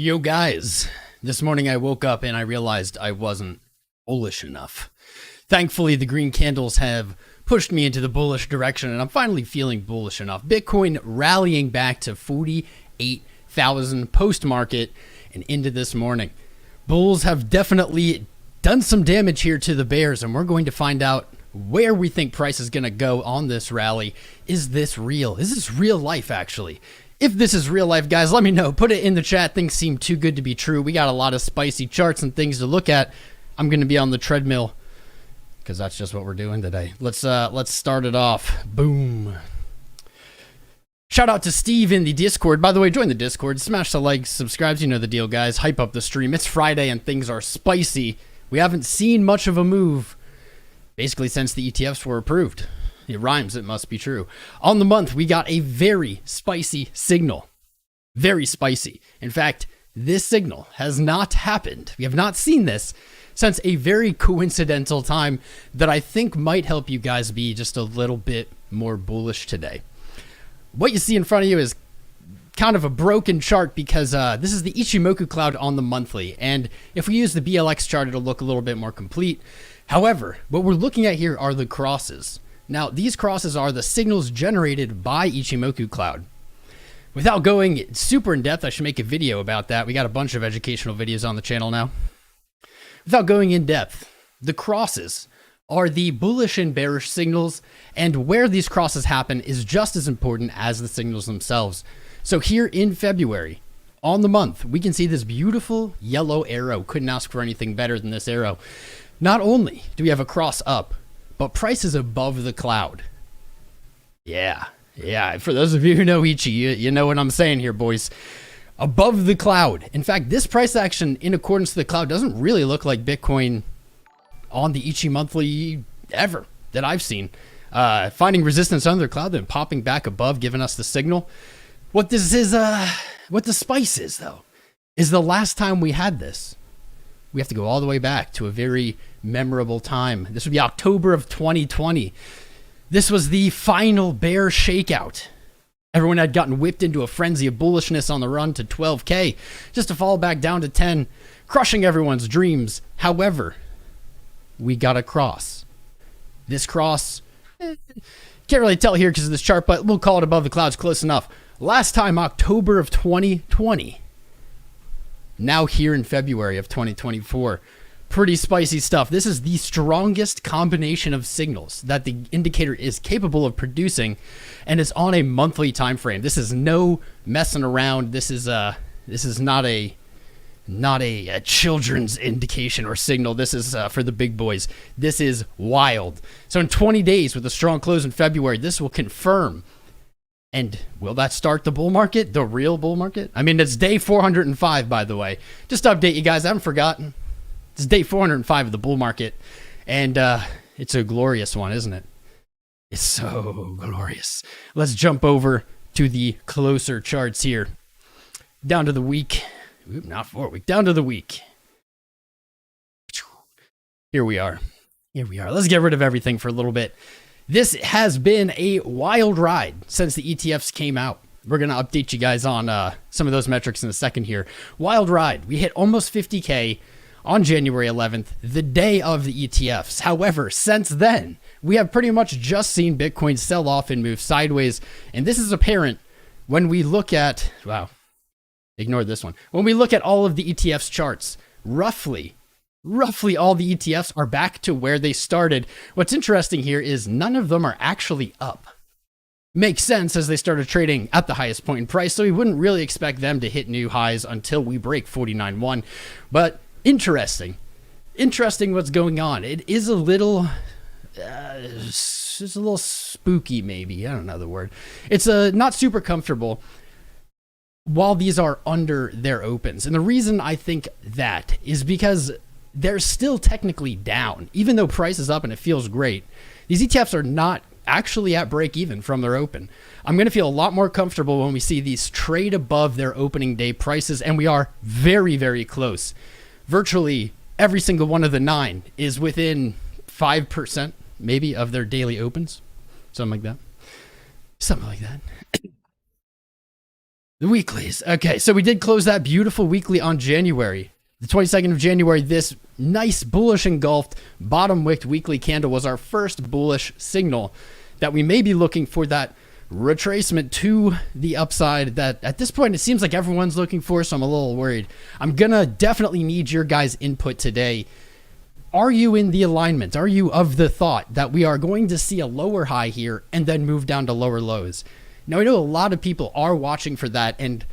Yo guys, this morning I woke up and I realized I wasn't bullish enough. Thankfully, the green candles have pushed me into the bullish direction and I'm finally feeling bullish enough. Bitcoin rallying back to 48,000 post-market and into this morning. Bulls have definitely done some damage here to the bears and we're going to find out where we think price is going to go on this rally. Is this real? Is this real life actually? If this is real life, guys, let me know. Put it in the chat. Things seem too good to be true. We got a lot of spicy charts and things to look at. I'm going to be on the treadmill because that's just what we're doing today. Let's start it off. Boom. Shout out to Steve in the Discord. By the way, join the Discord. Smash the like, subscribes. You know the deal, guys. Hype up the stream. It's Friday and things are spicy. We haven't seen much of a move basically since the ETFs were approved. It rhymes, it must be true. On the month, we got a very spicy signal. Very spicy. In fact, this signal has not happened. We have not seen this since a very coincidental time that I think might help you guys be just a little bit more bullish today. What you see in front of you is kind of a broken chart because this is the Ichimoku cloud on the monthly. And if we use the BLX chart, it'll look a little bit more complete. However, what we're looking at here are the crosses. Now, these crosses are the signals generated by Ichimoku Cloud. Without going super in depth, I should make a video about that. We got a bunch of educational videos on the channel now. Without going in depth, the crosses are the bullish and bearish signals, and where these crosses happen is just as important as the signals themselves. So here in February, on the month, we can see this beautiful yellow arrow. Couldn't ask for anything better than this arrow. Not only do we have a cross up, but price is above the cloud. Yeah. For those of you who know Ichi, you know what I'm saying here, boys. Above the cloud. In fact, this price action in accordance to the cloud doesn't really look like Bitcoin on the Ichi monthly ever that I've seen. Finding resistance under the cloud, then popping back above, giving us the signal. What this is, what the spice is though, is the last time we had this. We have to go all the way back to a very memorable time. This would be October of 2020. This was the final bear shakeout. Everyone had gotten whipped into a frenzy of bullishness on the run to 12K, just to fall back down to 10, crushing everyone's dreams. However, we got a cross. This cross, can't really tell here because of this chart, but we'll call it above the clouds close enough. Last time, October of 2020. Now here in February of 2024. Pretty spicy stuff. This is the strongest combination of signals that the indicator is capable of producing, and it's on a monthly time frame. This is no messing around. This is not a children's indication or signal. This is for the big boys. This is wild. So in 20 days with a strong close in February, this will confirm. And will that start the bull market? The real bull market? I mean, it's day 405, by the way. Just to update you guys, I haven't forgotten. It's day 405 of the bull market. And it's a glorious one, isn't it? It's so glorious. Let's jump over to the closer charts here. Down to the week. Oop, not 4 week. Down to the week. Here we are. Let's get rid of everything for a little bit. This has been a wild ride since the ETFs came out. We're going to update you guys on some of those metrics in a second here. Wild ride. We hit almost 50K on January 11th, the day of the ETFs. However, since then, we have pretty much just seen Bitcoin sell off and move sideways. And this is apparent when we look at, wow, ignore this one. When we look at all of the ETFs charts, roughly all the ETFs are back to where they started. What's interesting here is none of them are actually up. Makes sense as they started trading at the highest point in price, so we wouldn't really expect them to hit new highs until we break 49.1. But interesting what's going on. It is a little, it's a little spooky maybe. I don't know the word. It's not super comfortable while these are under their opens. And the reason I think that is because they're still technically down. Even though price is up and it feels great, these ETFs are not actually at break even from their open. I'm going to feel a lot more comfortable when we see these trade above their opening day prices, and we are very, very close. Virtually every single one of the 9 is within 5% maybe of their daily opens. Something like that. The weeklies. Okay, so we did close that beautiful weekly on January. The 22nd of January, this nice bullish engulfed bottom wicked weekly candle was our first bullish signal that we may be looking for that retracement to the upside that at this point it seems like everyone's looking for, so I'm a little worried. I'm gonna definitely need your guys' input today. Are you in the alignment? Are you of the thought that we are going to see a lower high here and then move down to lower lows? Now, I know a lot of people are watching for that, and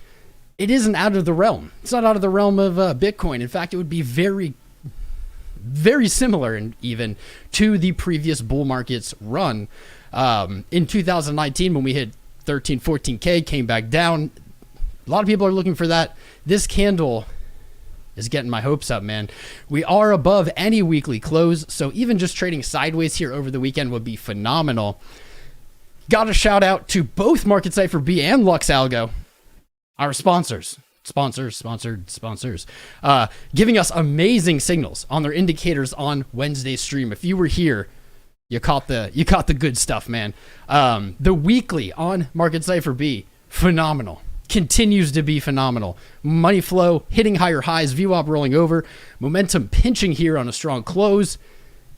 it isn't out of the realm. It's not out of the realm of Bitcoin. In fact, it would be very, very similar and even to the previous bull market's run. In 2019, when we hit 13, 14K, came back down. A lot of people are looking for that. This candle is getting my hopes up, man. We are above any weekly close, so even just trading sideways here over the weekend would be phenomenal. Got a shout out to both Marketcipher B and LuxAlgo, our sponsors, giving us amazing signals on their indicators on Wednesday's stream. If you were here, you caught the good stuff, man. The weekly on Marketcipher B, phenomenal. Continues to be phenomenal. Money flow hitting higher highs, VWAP rolling over, momentum pinching here on a strong close.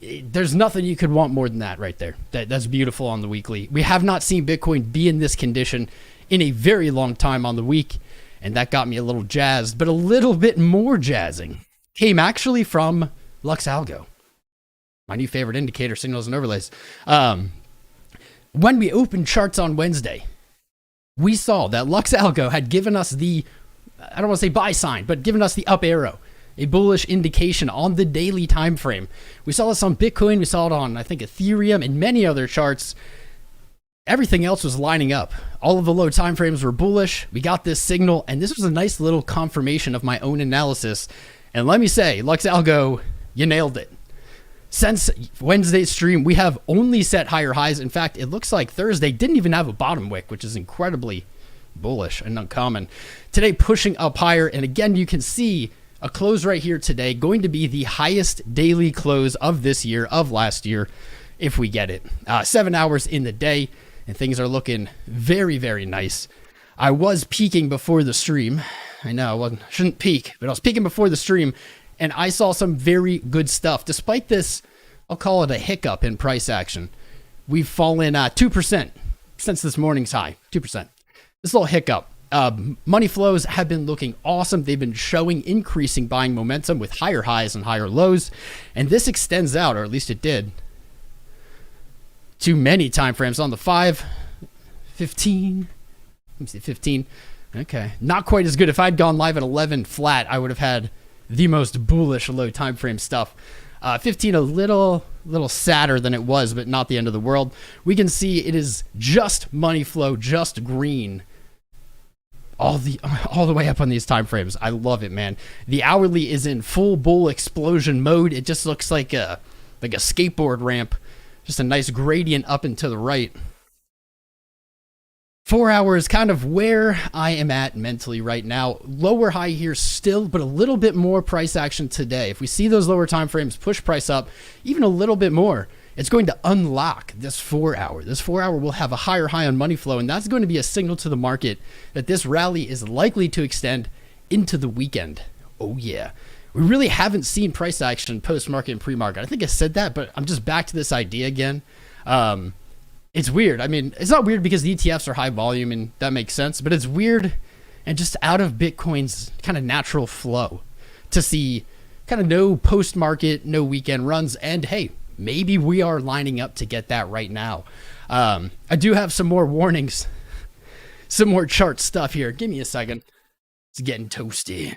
There's nothing you could want more than that right there. That's beautiful on the weekly. We have not seen Bitcoin be in this condition in a very long time on the week, and that got me a little jazzed, but a little bit more jazzing came actually from LuxAlgo, my new favorite indicator, signals and overlays. When we opened charts on Wednesday, we saw that LuxAlgo had given us the, I don't want to say buy sign, but given us the up arrow, a bullish indication on the daily time frame. We saw this on Bitcoin, we saw it on, I think, Ethereum and many other charts. Everything else was lining up. All of the low time frames were bullish. We got this signal, and this was a nice little confirmation of my own analysis. And let me say, LuxAlgo, you nailed it. Since Wednesday's stream, we have only set higher highs. In fact, it looks like Thursday didn't even have a bottom wick, which is incredibly bullish and uncommon. Today, pushing up higher, and again, you can see a close right here today, going to be the highest daily close of this year, of last year, if we get it. 7 hours in the day, and things are looking very, very nice. I was peaking before the stream. I know, shouldn't peak, but I was peaking before the stream, and I saw some very good stuff. Despite this, I'll call it a hiccup in price action. We've fallen 2% since this morning's high, 2%. This little hiccup. Money flows have been looking awesome. They've been showing increasing buying momentum with higher highs and higher lows. And this extends out, or at least it did, to many time frames on the 5, 15. Let me see, 15. Okay. Not quite as good. If I'd gone live at 11 flat, I would have had the most bullish low time frame stuff. 15 a little sadder than it was, but not the end of the world. We can see it is just money flow, just green, all the way up on these time frames. I love it, man. The hourly is in full bull explosion mode. It just looks like a skateboard ramp, just a nice gradient up and to the right. 4 hours, kind of where I am at mentally right now. Lower high here still, but a little bit more price action today. If we see those lower time frames push price up even a little bit more, it's going to unlock this 4 hour. This 4 hour will have a higher high on money flow, and that's going to be a signal to the market that this rally is likely to extend into the weekend. Oh yeah. We really haven't seen price action post-market and pre-market. I think I said that, but I'm just back to this idea again. It's weird. I mean, it's not weird because the ETFs are high volume and that makes sense, but it's weird and just out of Bitcoin's kind of natural flow to see kind of no post-market, no weekend runs. And hey, maybe we are lining up to get that right now. I do have some more warnings, some more chart stuff here. Give me a second. It's getting toasty.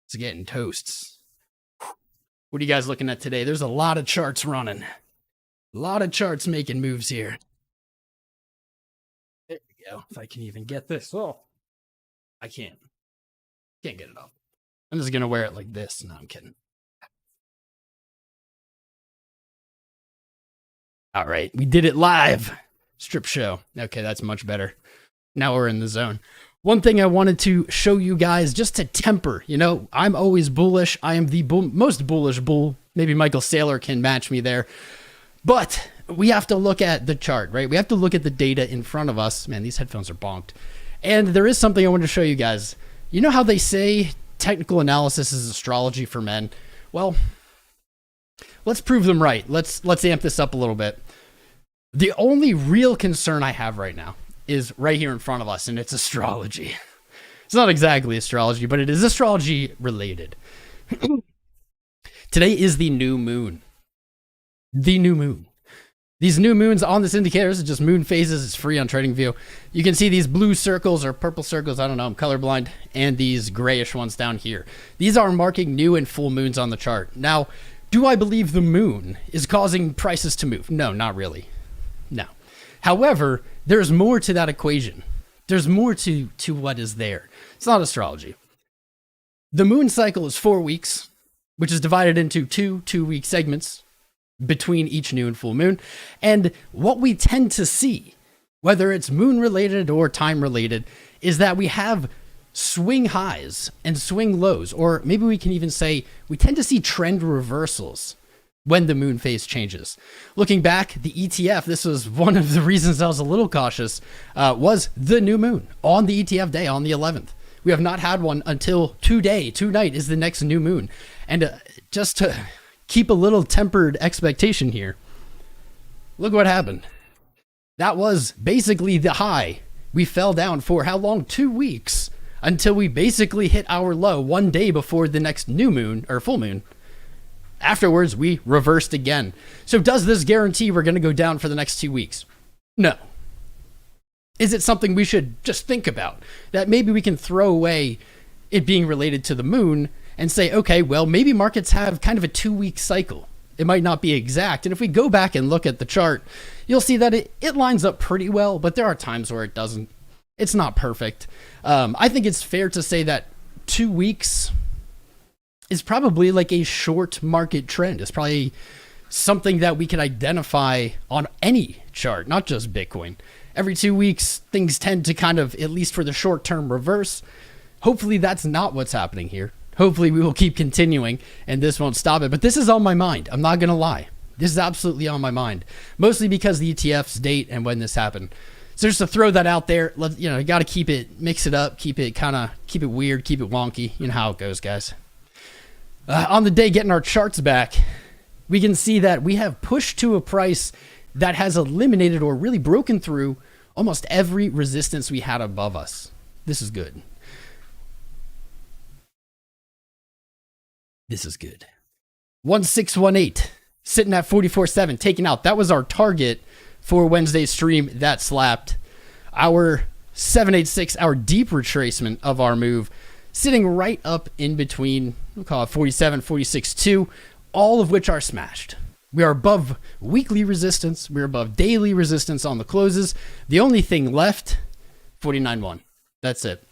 It's getting toasts. What are you guys looking at today? There's a lot of charts running. A lot of charts making moves here. There we go. If I can even get this. Oh, I can't. Can't get it off. I'm just going to wear it like this. No, I'm kidding. All right. We did it live. Strip show. Okay, that's much better. Now we're in the zone. One thing I wanted to show you guys just to temper, I'm always bullish. I am the most bullish bull. Maybe Michael Saylor can match me there. But we have to look at the chart, right? We have to look at the data in front of us. Man, these headphones are bonked. And there is something I wanted to show you guys. You know how they say technical analysis is astrology for men? Well, let's prove them right. Let's amp this up a little bit. The only real concern I have right now is right here in front of us, and it's astrology. It's not exactly astrology, but it is astrology related. Today is the new moon. The new moon. These new moons on this indicator, this is just moon phases. It's free on TradingView. You can see these blue circles or purple circles. I don't know. I'm colorblind. And these grayish ones down here. These are marking new and full moons on the chart. Now, do I believe the moon is causing prices to move? No, not really. No. However, there's more to that equation. There's more to what is there. It's not astrology. The moon cycle is 4 weeks, which is divided into two-week segments between each new and full moon. And what we tend to see, whether it's moon related or time related, is that we have swing highs and swing lows, or maybe we can even say we tend to see trend reversals when the moon phase changes. Looking back, the ETF, this was one of the reasons I was a little cautious, was the new moon on the ETF day on the 11th. We have not had one until today. Tonight is the next new moon. And just to keep a little tempered expectation here, look what happened. That was basically the high. We fell down for how long? 2 weeks, until we basically hit our low 1 day before the next new moon or full moon. Afterwards, we reversed again. So does this guarantee we're going to go down for the next 2 weeks? No. Is it something we should just think about? That maybe we can throw away it being related to the moon and say, okay, well, maybe markets have kind of a 2-week cycle. It might not be exact. And if we go back and look at the chart, you'll see that it lines up pretty well, but there are times where it doesn't. It's not perfect. I think it's fair to say that 2 weeks is probably like a short market trend. It's probably something that we can identify on any chart, not just Bitcoin. Every 2 weeks, things tend to kind of, at least for the short term, reverse. Hopefully that's not what's happening here. Hopefully we will keep continuing and this won't stop it. But this is on my mind. I'm not going to lie. This is absolutely on my mind. Mostly because the ETF's date and when this happened. So just to throw that out there, you got to keep it, mix it up, keep it weird, keep it wonky. You know how it goes, guys. On the day getting our charts back, we can see that we have pushed to a price that has eliminated or really broken through almost every resistance we had above us. This is good. This is good. 1618, sitting at 44.7, taken out. That was our target for Wednesday's stream. That slapped. Our 786, our deep retracement of our move, sitting right up in between, we'll call it 47, 46.2, all of which are smashed. We are above weekly resistance. We're above daily resistance on the closes. The only thing left, 49.1. That's it.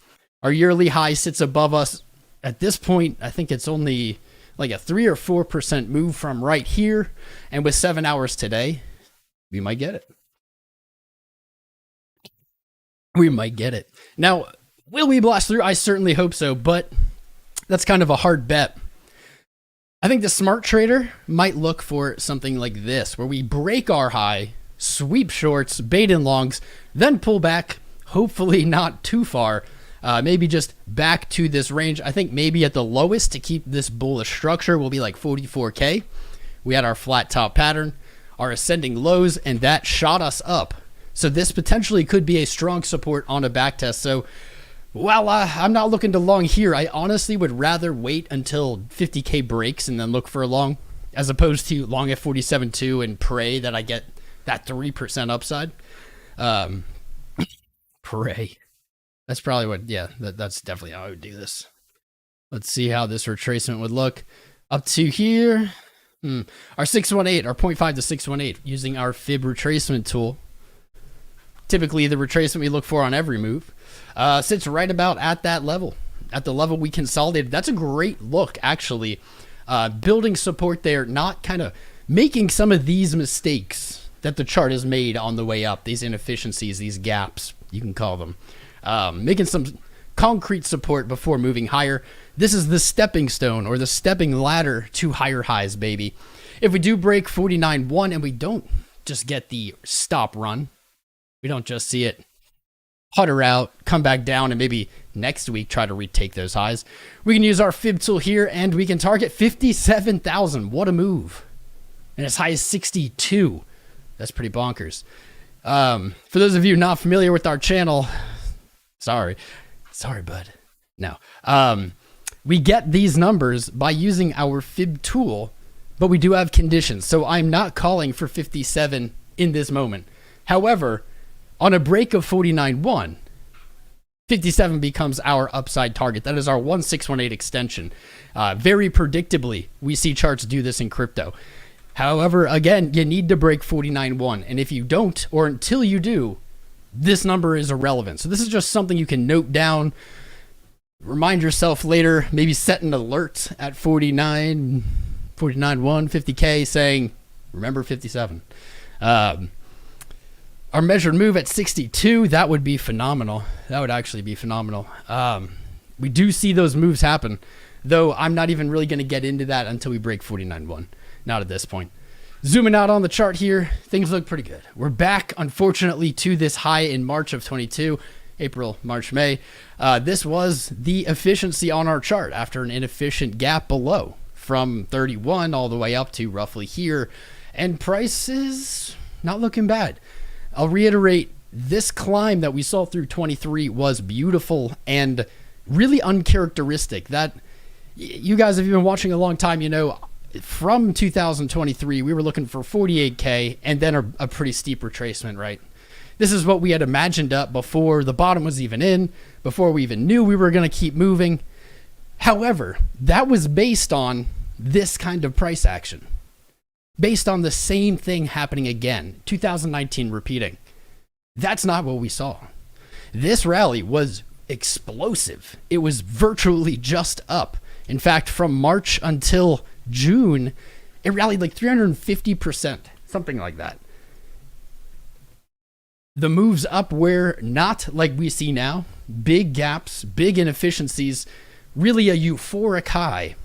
Our yearly high sits above us. At this point, I think it's only like a 3 or 4% move from right here. And with 7 hours today, we might get it. We might get it. Now, will we blast through? I certainly hope so, but that's kind of a hard bet. I think the smart trader might look for something like this, where we break our high, sweep shorts, bait in longs, then pull back, hopefully not too far, maybe just back to this range. I think maybe at the lowest to keep this bullish structure will be like 44K. We had our flat top pattern, our ascending lows, and that shot us up. So this potentially could be a strong support on a back test. So while I'm not looking to long here, I honestly would rather wait until 50K breaks and then look for a long, as opposed to long at 47.2 and pray that I get that 3% upside. Pray. That's probably what, yeah, that's definitely how I would do this. Let's see how this retracement would look. Up to here, our 618, our 0.5 to 618, using our fib retracement tool. Typically, the retracement we look for on every move sits right about at that level, at the level we consolidated. That's a great look, actually. Building support there, not kind of making some of these mistakes that the chart has made on the way up, these inefficiencies, these gaps, you can call them. Making some concrete support before moving higher. This is the stepping stone or the stepping ladder to higher highs, baby. If we do break 49.1 and we don't just get the stop run, we don't just see it putter out, come back down, and maybe next week try to retake those highs. We can use our fib tool here, and we can target 57,000. What a move. And as high as 62. That's pretty bonkers. For those of you not familiar with our channel, sorry, bud. No. We get these numbers by using our fib tool, but we do have conditions. So I'm not calling for 57 in this moment. However, on a break of 49.1, 57 becomes our upside target. That is our 1618 extension. Very predictably, we see charts do this in crypto. However, again, you need to break 49.1. And if you don't, or until you do, this number is irrelevant. So this is just something you can note down, remind yourself later, maybe set an alert at 49.1, 50K saying, remember 57. Our measured move at 62, that would be phenomenal. That would actually be phenomenal. We do see those moves happen, though I'm not even really going to get into that until we break 49.1. Not at this point. Zooming out on the chart here, things look pretty good. We're back, unfortunately, to this high in March of 22, April, March, May. This was the efficiency on our chart after an inefficient gap below from 31 all the way up to roughly here. And price is not looking bad. I'll reiterate, this climb that we saw through 23 was beautiful and really uncharacteristic. That you guys, if you've been watching a long time, you know, from 2023, we were looking for 48K and then a pretty steep retracement, right? This is what we had imagined up before the bottom was even in, before we even knew we were going to keep moving. However, that was based on this kind of price action. Based on the same thing happening again, 2019 repeating. That's not what we saw. This rally was explosive. It was virtually just up. In fact, from March until June, it rallied like 350%, something like that. The moves up were not like we see now. Big gaps, big inefficiencies, really a euphoric high.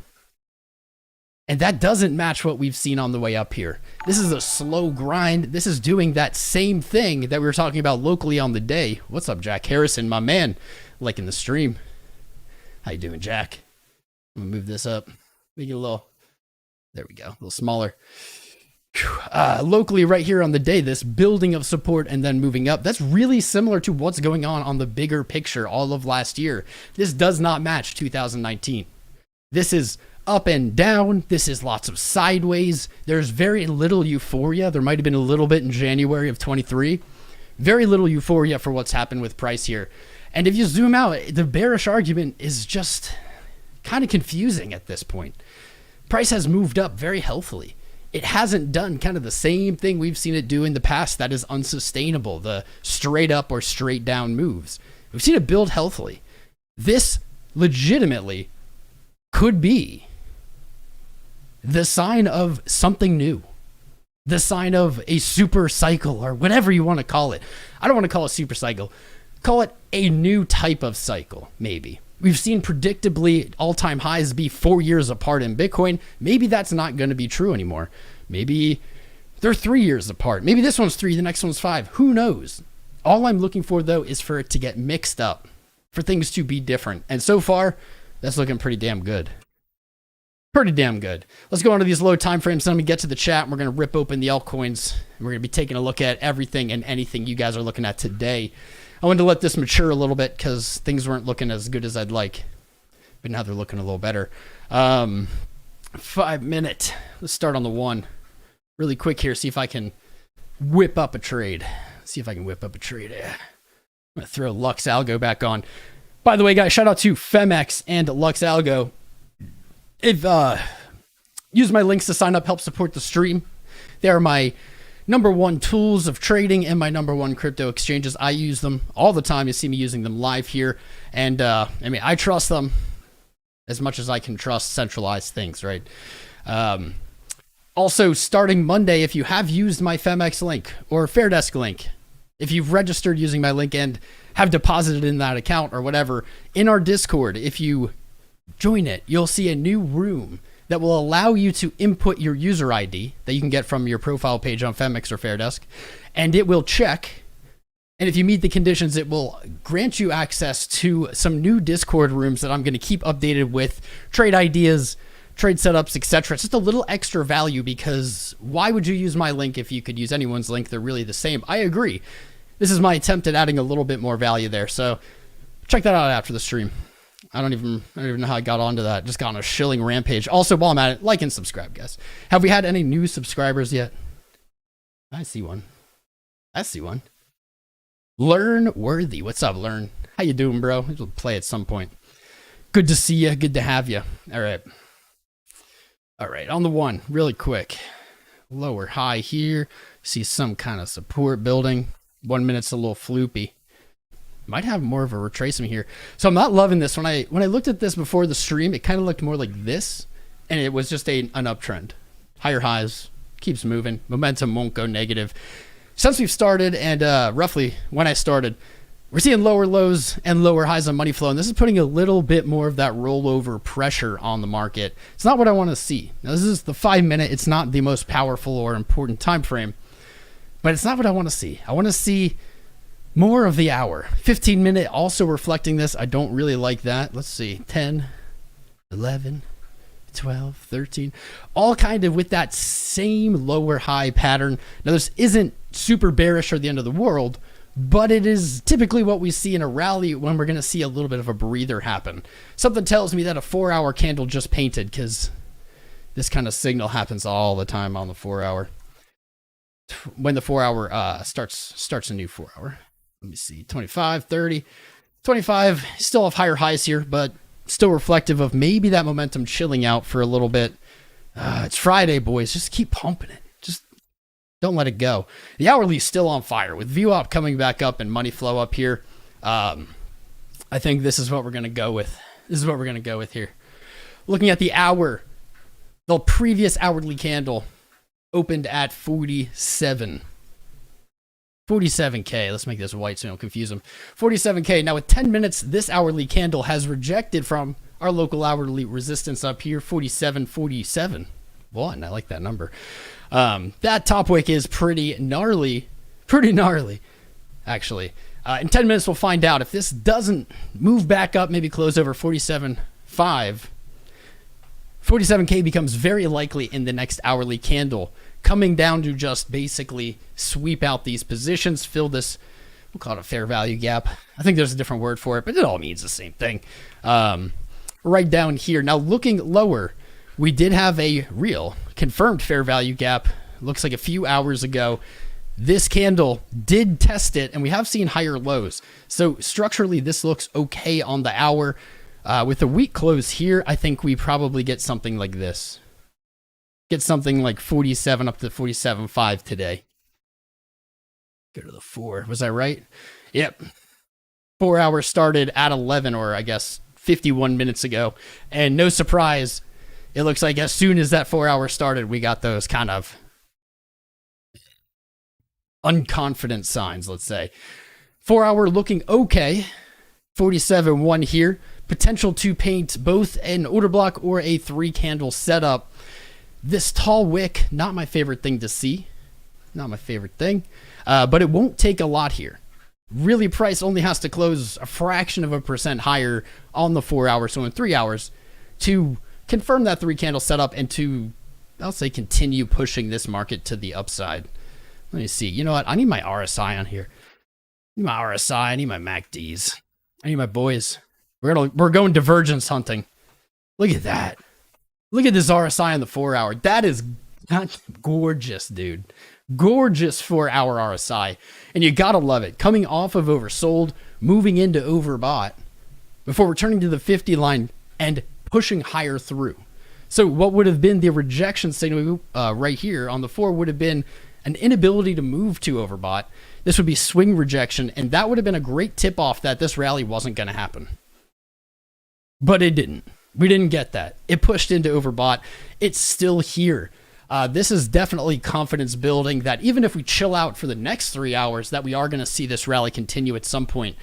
And that doesn't match what we've seen on the way up here. This is a slow grind. This is doing that same thing that we were talking about locally on the day. What's up, Jack Harrison, my man? Liking the stream. How you doing, Jack? I'm gonna move this up. Make it a little, there we go, a little smaller. Locally right here on the day, this building of support and then moving up. That's really similar to what's going on the bigger picture all of last year. This does not match 2019. This is up and down. This is lots of sideways. There's very little euphoria. There might have been a little bit in January of 23. Very little euphoria for what's happened with price here. And if you zoom out, the bearish argument is just kind of confusing at this point. Price has moved up very healthily. It hasn't done kind of the same thing we've seen it do in the past that is unsustainable, the straight up or straight down moves. We've seen it build healthily. This legitimately could be the sign of something new, the sign of a super cycle or whatever you want to call it. I don't want to call it super cycle. Call it a new type of cycle, maybe. We've seen predictably all-time highs be 4 years apart in Bitcoin. Maybe that's not going to be true anymore. Maybe they're 3 years apart. Maybe this one's 3, the next one's 5. Who knows? All I'm looking for, though, is for it to get mixed up, for things to be different. And so far, that's looking pretty damn good. Pretty damn good. Let's go on to these low time frames. Then we get to the chat, and we're going to rip open the altcoins. And we're going to be taking a look at everything and anything you guys are looking at today. I wanted to let this mature a little bit because things weren't looking as good as I'd like. But now they're looking a little better. 5 minute. Let's start on the one. Really quick here. See if I can whip up a trade. Yeah. I'm going to throw LuxAlgo back on. By the way, guys, shout out to Femex and LuxAlgo. If use my links to sign up, help support the stream. They are my #1 tools of trading and my #1 crypto exchanges. I use them all the time. You see me using them live here. And I mean, I trust them as much as I can trust centralized things, right? Also, starting Monday, if you have used my Femex link or Fairdesk link, if you've registered using my link and have deposited in that account or whatever, in our Discord, if you join it, you'll see a new room that will allow you to input your user ID that you can get from your profile page on Femex or Fairdesk, and it will check And if you meet the conditions, it will grant you access to some new Discord rooms that I'm going to keep updated with trade ideas, trade setups, etc. It's just a little extra value, because why would you use my link if you could use anyone's link? They're really the same. I agree. This is my attempt at adding a little bit more value there. So check that out after the stream. I don't even know how I got onto that. Just got on a shilling rampage. Also, while I'm at it, like and subscribe, guys. Have we had any new subscribers yet? I see one. Learn Worthy. What's up, Learn? How you doing, bro? We'll play at some point. Good to see you. Good to have you. All right. On the one, really quick. Lower high here. See some kind of support building. 1 minute's a little floopy. Might have more of a retracement here. So I'm not loving this. When I looked at this before the stream, it kind of looked more like this, and it was just an uptrend. Higher highs, keeps moving. Momentum won't go negative. Since we've started, and roughly when I started, we're seeing lower lows and lower highs on money flow, and this is putting a little bit more of that rollover pressure on the market. It's not what I want to see. Now, this is the 5 minute. It's not the most powerful or important time frame, but it's not what I want to see. I want to see more of the hour. 15 minute also reflecting this. I don't really like that. Let's see. 10, 11, 12, 13. All kind of with that same lower high pattern. Now, this isn't super bearish or the end of the world, but it is typically what we see in a rally when we're going to see a little bit of a breather happen. Something tells me that a 4 hour candle just painted, because this kind of signal happens all the time on the 4 hour. When the 4 hour starts a new 4 hour. Let me see, 25, 30, 25, still have higher highs here, but still reflective of maybe that momentum chilling out for a little bit. It's Friday, boys. Just keep pumping it. Just don't let it go. The hourly is still on fire with VWAP coming back up and money flow up here. I think this is what we're going to go with. Here. Looking at the hour, the previous hourly candle opened at 47K. Let's make this white so I don't confuse them. 47K. Now with 10 minutes, this hourly candle has rejected from our local hourly resistance up here, 47.47. One, I like that number. That top wick is pretty gnarly, actually. In 10 minutes, we'll find out if this doesn't move back up, maybe close over 47.5. 47K becomes very likely in the next hourly candle, coming down to just basically sweep out these positions, fill this, we'll call it a fair value gap. I think there's a different word for it, but it all means the same thing. Right down here. Now looking lower, we did have a real confirmed fair value gap. Looks like a few hours ago. This candle did test it, and we have seen higher lows. So structurally, this looks okay on the hour. With a weak close here, I think we probably get something like this. Get something like 47 up to 47.5 today. Go to the 4. Was I right? Yep. 4 hours started at 11, or I guess 51 minutes ago. And no surprise, it looks like as soon as that 4 hours started, we got those kind of unconfident signs, let's say. 4 hour looking okay. 47.1 here. Potential to paint both an order block or a 3 candle setup. This tall wick, not my favorite thing to see. Not my favorite thing. But it won't take a lot here. Really, price only has to close a fraction of a percent higher on the 4 hours, so in 3 hours, to confirm that 3 candle setup and to, I'll say, continue pushing this market to the upside. Let me see. You know what? I need my RSI on here. I need my RSI. I need my MACDs. I need my boys. We're going divergence hunting. Look at that. Look at this RSI on the 4 hour. That is gorgeous, dude. Gorgeous 4 hour RSI. And you gotta love it. Coming off of oversold, moving into overbought, before returning to the 50 line and pushing higher through. So what would have been the rejection signal right here on the 4 would have been an inability to move to overbought. This would be swing rejection, and that would have been a great tip off that this rally wasn't going to happen. But it didn't. We didn't get that. It pushed into overbought. It's still here. This is definitely confidence building that even if we chill out for the next 3 hours, that we are going to see this rally continue at some point.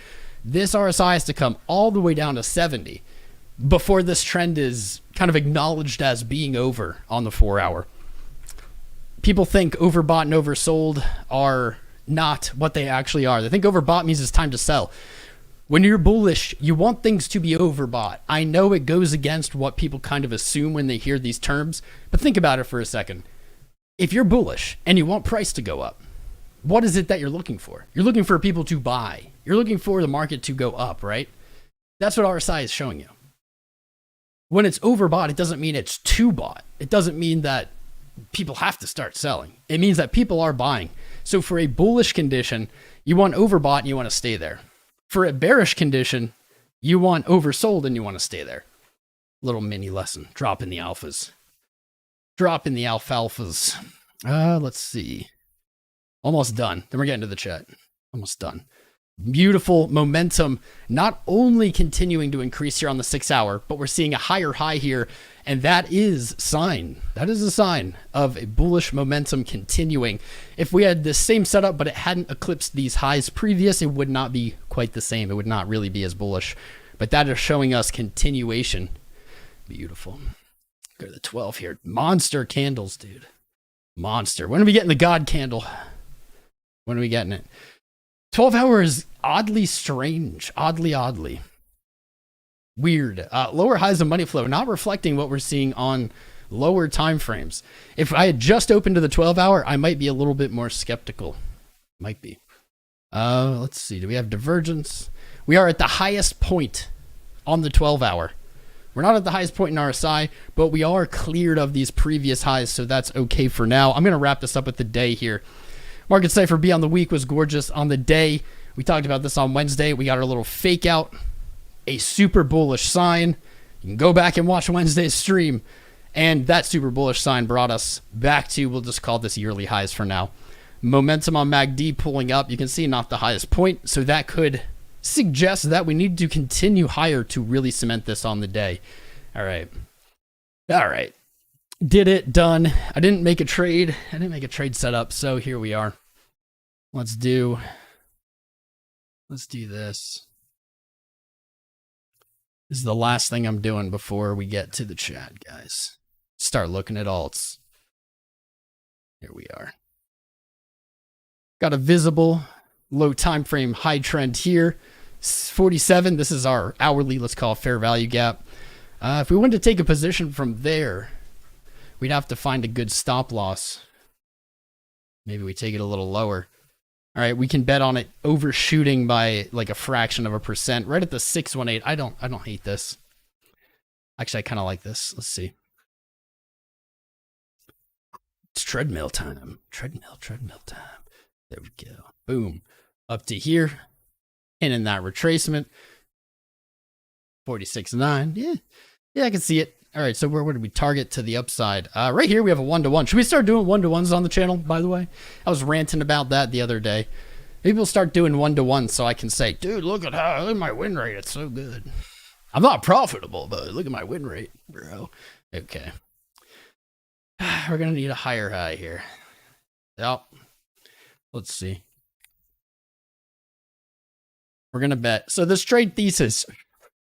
This RSI has to come all the way down to 70 before this trend is kind of acknowledged as being over on the 4 hour. People think overbought and oversold are not what they actually are. They think overbought means it's time to sell. When you're bullish, you want things to be overbought. I know it goes against what people kind of assume when they hear these terms, but think about it for a second. If you're bullish and you want price to go up, what is it that you're looking for? You're looking for people to buy. You're looking for the market to go up, right? That's what RSI is showing you. When it's overbought, it doesn't mean it's too bought. It doesn't mean that people have to start selling. It means that people are buying. So for a bullish condition, you want overbought and you want to stay there. For a bearish condition, you want oversold and you want to stay there. Little mini lesson. Drop in the alphas. Drop in the alfalfas. Let's see. Almost done. Then we're getting to the chat. Almost done. Beautiful momentum, not only continuing to increase here on the 6 hour, but we're seeing a higher high here. And that is a sign of a bullish momentum continuing. If we had the same setup, but it hadn't eclipsed these highs previous, it would not be quite the same. It would not really be as bullish, but that is showing us continuation. Beautiful. Go to the 12 here. Monster candles, dude. Monster. When are we getting the God candle? When are we getting it? 12 hours, oddly strange. Oddly. Weird. Lower highs of money flow, not reflecting what we're seeing on lower time frames. If I had just opened to the 12 hour, I might be a little bit more skeptical. Might be. Let's see. Do we have divergence? We are at the highest point on the 12 hour. We're not at the highest point in RSI, but we are cleared of these previous highs, so that's okay for now. I'm going to wrap this up with the day here. Marketcipher B on the week was gorgeous. On the day, we talked about this on Wednesday. We got our little fake out, a super bullish sign. You can go back and watch Wednesday's stream. And that super bullish sign brought us back to, we'll just call this yearly highs for now. Momentum on MACD pulling up. You can see not the highest point. So that could suggest that we need to continue higher to really cement this on the day. All right. Did it, done. I didn't make a trade. I didn't make a trade setup. So here we are. Let's do this. This is the last thing I'm doing before we get to the chat, guys. Start looking at alts. Here we are. Got a visible low time frame high trend here. 47. This is our hourly, let's call it fair value gap. If we wanted to take a position from there, we'd have to find a good stop loss. Maybe we take it a little lower. All right, we can bet on it overshooting by like a fraction of a percent, right at the 618. I don't hate this. Actually, I kind of like this. Let's see. It's treadmill time. Treadmill time. There we go. Boom. Up to here. And in that retracement. 46.9. Yeah, I can see it. All right, so where did we target to the upside? Right here, we have a 1-to-1. Should we start doing 1-to-1s on the channel, by the way? I was ranting about that the other day. Maybe we'll start doing 1-to-1s so I can say, dude, look at my win rate. It's so good. I'm not profitable, but look at my win rate, bro. Okay. We're going to need a higher high here. Yep. Let's see. We're going to bet. So this trade thesis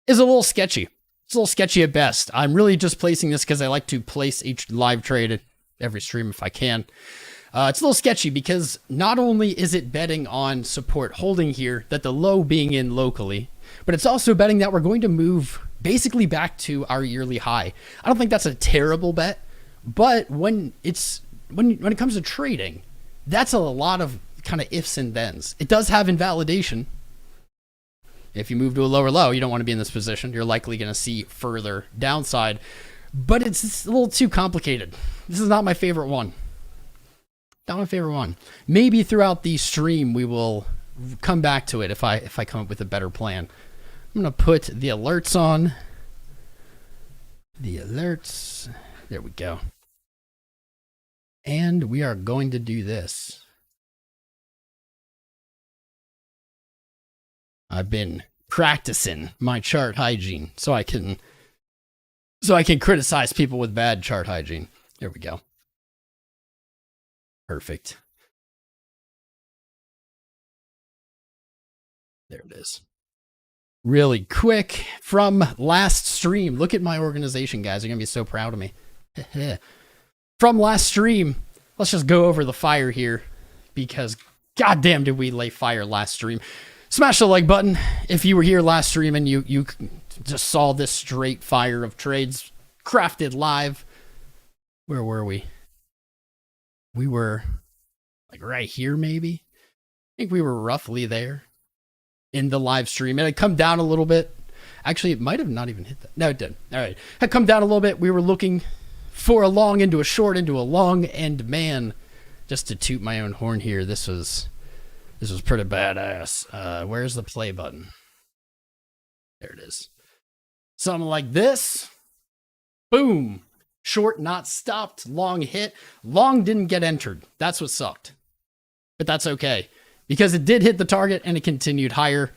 is a little sketchy. It's a little sketchy at best. I'm really just placing this because I like to place each live trade at every stream if I can. It's a little sketchy because not only is it betting on support holding here, that the low being in locally, but it's also betting that we're going to move basically back to our yearly high. I don't think that's a terrible bet, but when it comes to trading, that's a lot of kind of ifs and thens. It does have invalidation. If you move to a lower low, you don't want to be in this position. You're likely going to see further downside, but it's a little too complicated. This is not my favorite one. Not my favorite one. Maybe throughout the stream, we will come back to it if I come up with a better plan. I'm going to put the alerts on. The alerts. There we go. And we are going to do this. I've been practicing my chart hygiene so I can criticize people with bad chart hygiene. There we go. Perfect. There it is. Really quick from last stream. Look at my organization, guys. You're going to be so proud of me. From last stream, let's just go over the fire here because God damn, did we lay fire last stream. Smash the like button if you were here last stream and you just saw this straight fire of trades crafted live. Where were we? We were like right here, maybe. I think we were roughly there in the live stream. It had come down a little bit. Actually, it might have not even hit that. No, it did. All right. Had come down a little bit. We were looking for a long into a short into a long, and man, just to toot my own horn here, this was pretty badass. Where's the play button? There it is. Something like this. Boom. Short not stopped. Long hit. Long didn't get entered. That's what sucked. But that's okay. Because it did hit the target and it continued higher.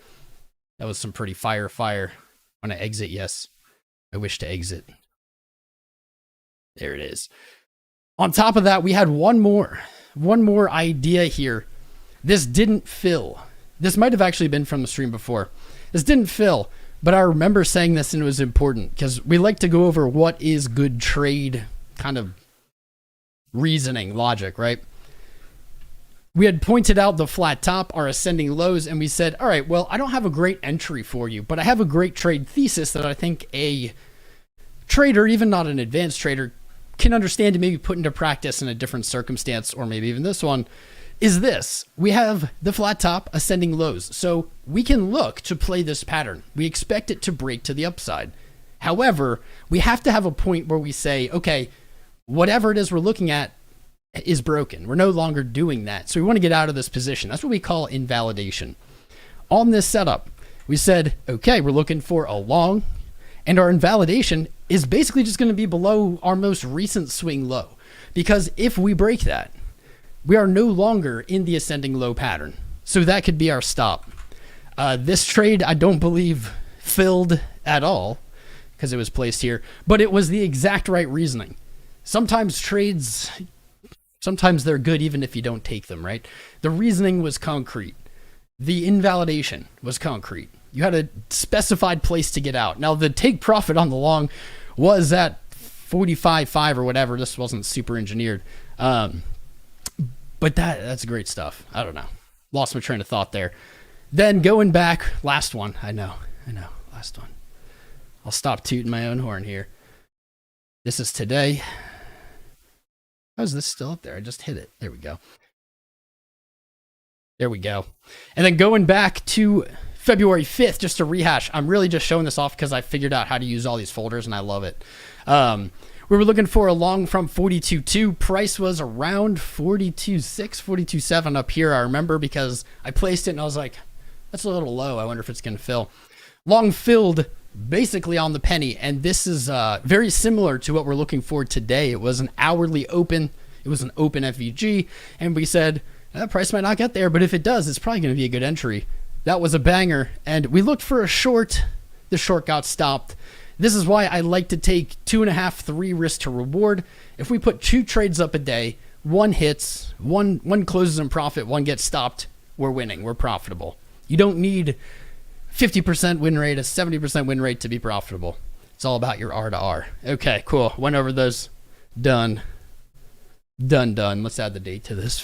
That was some pretty fire. Want to exit? Yes. I wish to exit. There it is. On top of that, we had one more idea here. This didn't fill. This might have actually been from the stream before. This didn't fill, but I remember saying this and it was important because we like to go over what is good trade kind of reasoning, logic, right? We had pointed out the flat top, our ascending lows, and we said, all right, well, I don't have a great entry for you, but I have a great trade thesis that I think a trader, even not an advanced trader, can understand and maybe put into practice in a different circumstance, or maybe even this one, is this. We have the flat top, ascending lows. So we can look to play this pattern. We expect it to break to the upside. However, we have to have a point where we say, okay, whatever it is we're looking at is broken. We're no longer doing that. So we want to get out of this position. That's what we call invalidation. On this setup, we said, okay, we're looking for a long, and our invalidation is basically just going to be below our most recent swing low. Because if we break that, we are no longer in the ascending low pattern. So that could be our stop. This trade, I don't believe filled at all because it was placed here, but it was the exact right reasoning. Sometimes trades, sometimes they're good even if you don't take them, right? The reasoning was concrete. The invalidation was concrete. You had a specified place to get out. Now, the take profit on the long was at 45.5 or whatever. This wasn't super engineered. But that's great stuff. I don't know. Lost my train of thought there. Then going back, last one. I know, last one. I'll stop tooting my own horn here. This is today. How is this still up there? I just hit it. There we go. There we go. And then going back to February 5th, just to rehash, I'm really just showing this off because I figured out how to use all these folders and I love it. We were looking for a long from 42.2. Price was around 42.6, 42.7 up here. I remember because I placed it and I was like, that's a little low. I wonder if it's going to fill. Long filled basically on the penny. And this is very similar to what we're looking for today. It was an hourly open. It was an open FVG. And we said, that price might not get there, but if it does, it's probably going to be a good entry. That was a banger. And we looked for a short. The short got stopped. This is why I like to take 2.5, 3 risk to reward. If we put 2 trades up a day, one hits, one closes in profit, one gets stopped, we're winning, we're profitable. You don't need 50% win rate, a 70% win rate to be profitable. It's all about your R to R. Okay, cool. Went over those. Done. Let's add the date to this.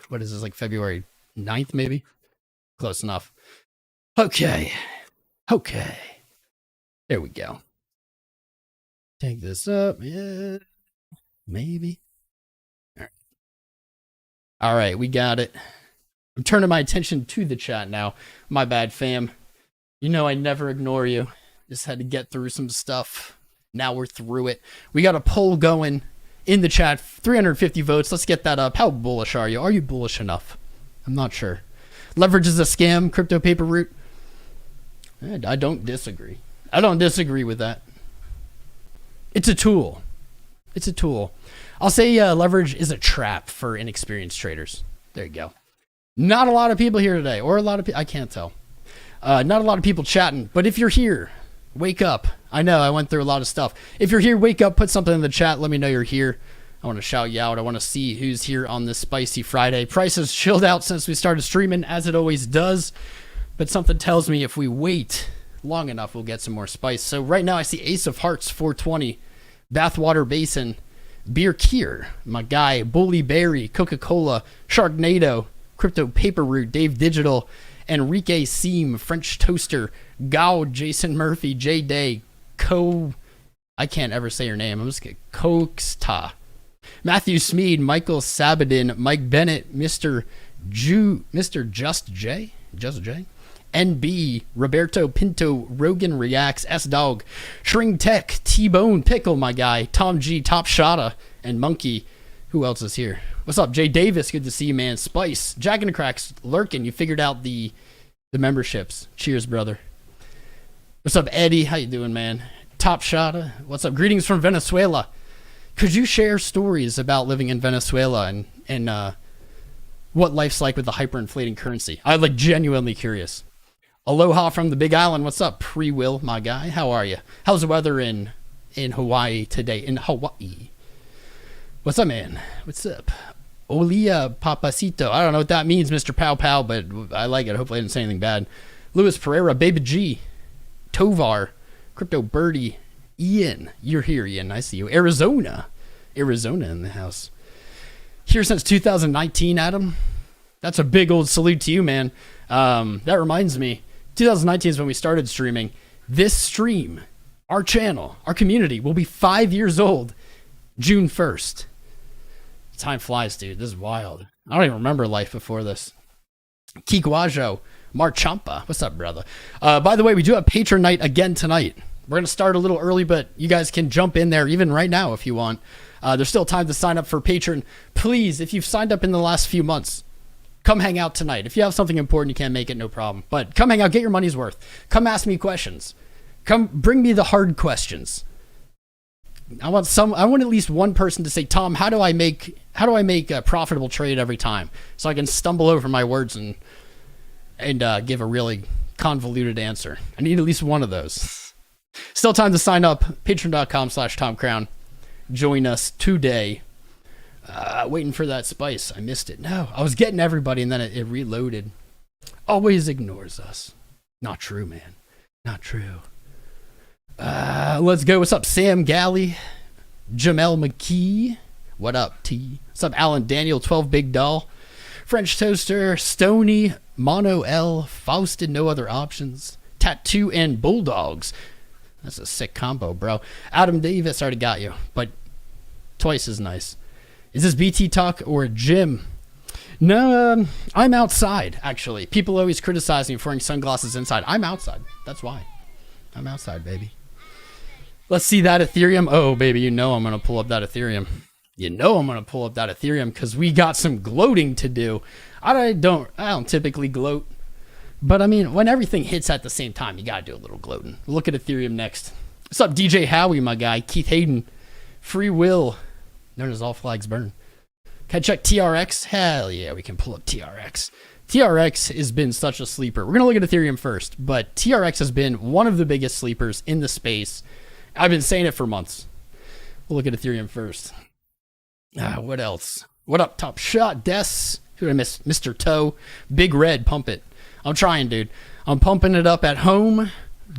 What is this, like February 9th maybe? Close enough. Okay. There we go. Take this up. Yeah, maybe. All right, we got it. I'm turning my attention to the chat now. My bad, fam. You know I never ignore you. Just had to get through some stuff. Now we're through it. We got a poll going in the chat. 350 votes. Let's get that up. How bullish are you? Are you bullish enough? I'm not sure. Leverage is a scam. Crypto paper route. I don't disagree. I don't disagree with that. It's a tool. I'll say leverage is a trap for inexperienced traders. There you go. Not a lot of people here today, or a lot of people, I can't tell. Not a lot of people chatting, but if you're here, wake up. I know I went through a lot of stuff. If you're here, wake up, put something in the chat. Let me know you're here. I want to shout you out. I want to see who's here on this spicy Friday. Price has chilled out since we started streaming, as it always does. But something tells me if we wait long enough, we'll get some more spice. So right now I see Ace of Hearts, 420, Bathwater Basin, Beer Kier, my guy, Bully Berry, Coca-Cola, Sharknado, Crypto Paper Route, Dave Digital, Enrique Seam, French Toaster, Gao, Jason Murphy, J Day, I can't ever say your name. I'm just going to Coxta, Matthew Smead, Michael Sabadin, Mike Bennett, Mr. Just J, NB, Roberto Pinto, Rogan Reacts, S-Dog, Shrink Tech, T-Bone, Pickle, my guy, Tom G, Top Shotta, and Monkey. Who else is here? What's up, Jay Davis? Good to see you, man. Spice, Jack and the Cracks, lurking. You figured out the memberships. Cheers, brother. What's up, Eddie? How you doing, man? Top Shotta. What's up? Greetings from Venezuela. Could you share stories about living in Venezuela and what life's like with the hyperinflating currency? I'm like genuinely curious. Aloha from the Big Island. What's up, Pre-Will, my guy? How are you? How's the weather in Hawaii today? In Hawaii. What's up, man? What's up? Olia Papacito. I don't know what that means, Mr. Pow Pow, but I like it. Hopefully I didn't say anything bad. Louis Pereira, Baby G, Tovar, Crypto Birdie, Ian. You're here, Ian. I see you. Arizona in the house. Here since 2019, Adam. That's a big old salute to you, man. That reminds me, 2019 is when we started streaming. This stream, our channel, our community will be 5 years old June 1st. Time flies, dude. This is wild. I don't even remember life before this. Kikwajo, Marchampa. What's up, brother? By the way, we do have Patron night again tonight. We're going to start a little early, but you guys can jump in there even right now if you want. There's still time to sign up for Patron. Please, if you've signed up in the last few months, come hang out tonight. If you have something important, you can't make it, no problem. But come hang out, get your money's worth. Come ask me questions. Come bring me the hard questions. I want at least one person to say, Tom, how do I make a profitable trade every time? So I can stumble over my words and give a really convoluted answer. I need at least one of those. Still time to sign up. Patreon.com/TomCrown. Join us today. Waiting for that spice. I missed it. No, I was getting everybody and then it reloaded. Always ignores us. Not true, man. Not true. Let's go. What's up, Sam Galley? Jamel McKee. What up, T? What's up, Alan Daniel? 12 Big Doll. French Toaster. Stony. Mono L. Fausted. No Other Options. Tattoo and Bulldogs. That's a sick combo, bro. Adam Davis. Already got you, but twice as nice. Is this BT talk or a gym? No, I'm outside, actually. People always criticize me for wearing sunglasses inside. I'm outside. That's why. I'm outside, baby. Let's see that Ethereum. Oh, baby, you know I'm going to pull up that Ethereum. You know I'm going to pull up that Ethereum because we got some gloating to do. I don't typically gloat. But, I mean, when everything hits at the same time, you got to do a little gloating. Look at Ethereum next. What's up, DJ Howie, my guy? Keith Hayden. Free Will. Known as All Flags Burn. Can I check TRX? Hell yeah, we can pull up TRX. TRX has been such a sleeper. We're going to look at Ethereum first, but TRX has been one of the biggest sleepers in the space. I've been saying it for months. We'll look at Ethereum first. What else? What up, Top Shot? Des? Who did I miss? Mr. Toe. Big Red, pump it. I'm trying, dude. I'm pumping it up at home,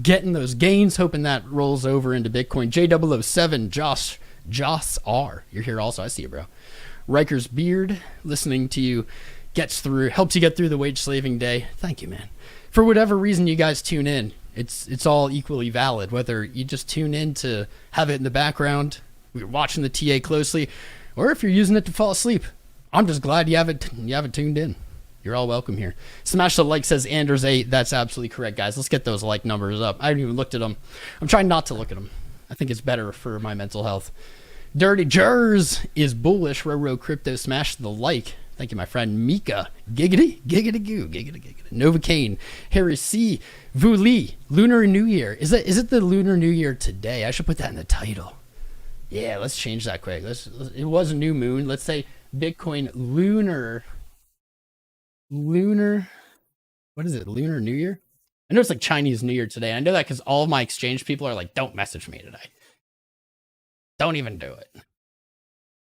getting those gains, hoping that rolls over into Bitcoin. J007, Joss R. You're here also. I see you, bro. Riker's Beard, listening to you helps you get through the wage slaving day. Thank you, man. For whatever reason you guys tune in, it's all equally valid. Whether you just tune in to have it in the background, you're watching the TA closely, or if you're using it to fall asleep. I'm just glad you haven't tuned in. You're all welcome here. Smash the like, says Anders 8. That's absolutely correct, guys. Let's get those like numbers up. I haven't even looked at them. I'm trying not to look at them. I think it's better for my mental health. Dirty Jers is bullish. Row Crypto. Smash the like. Thank you, my friend Mika. Giggity goo. Giggity. Novocaine. Harry C. Vu Lee. Lunar New Year. Is it the Lunar New Year today? I should put that in the title. Yeah, let's change that quick. It was a new moon. Let's say Bitcoin Lunar. What is it? Lunar New Year? I know it's like Chinese New Year today. I know that because all of my exchange people are like, don't message me today. Don't even do it.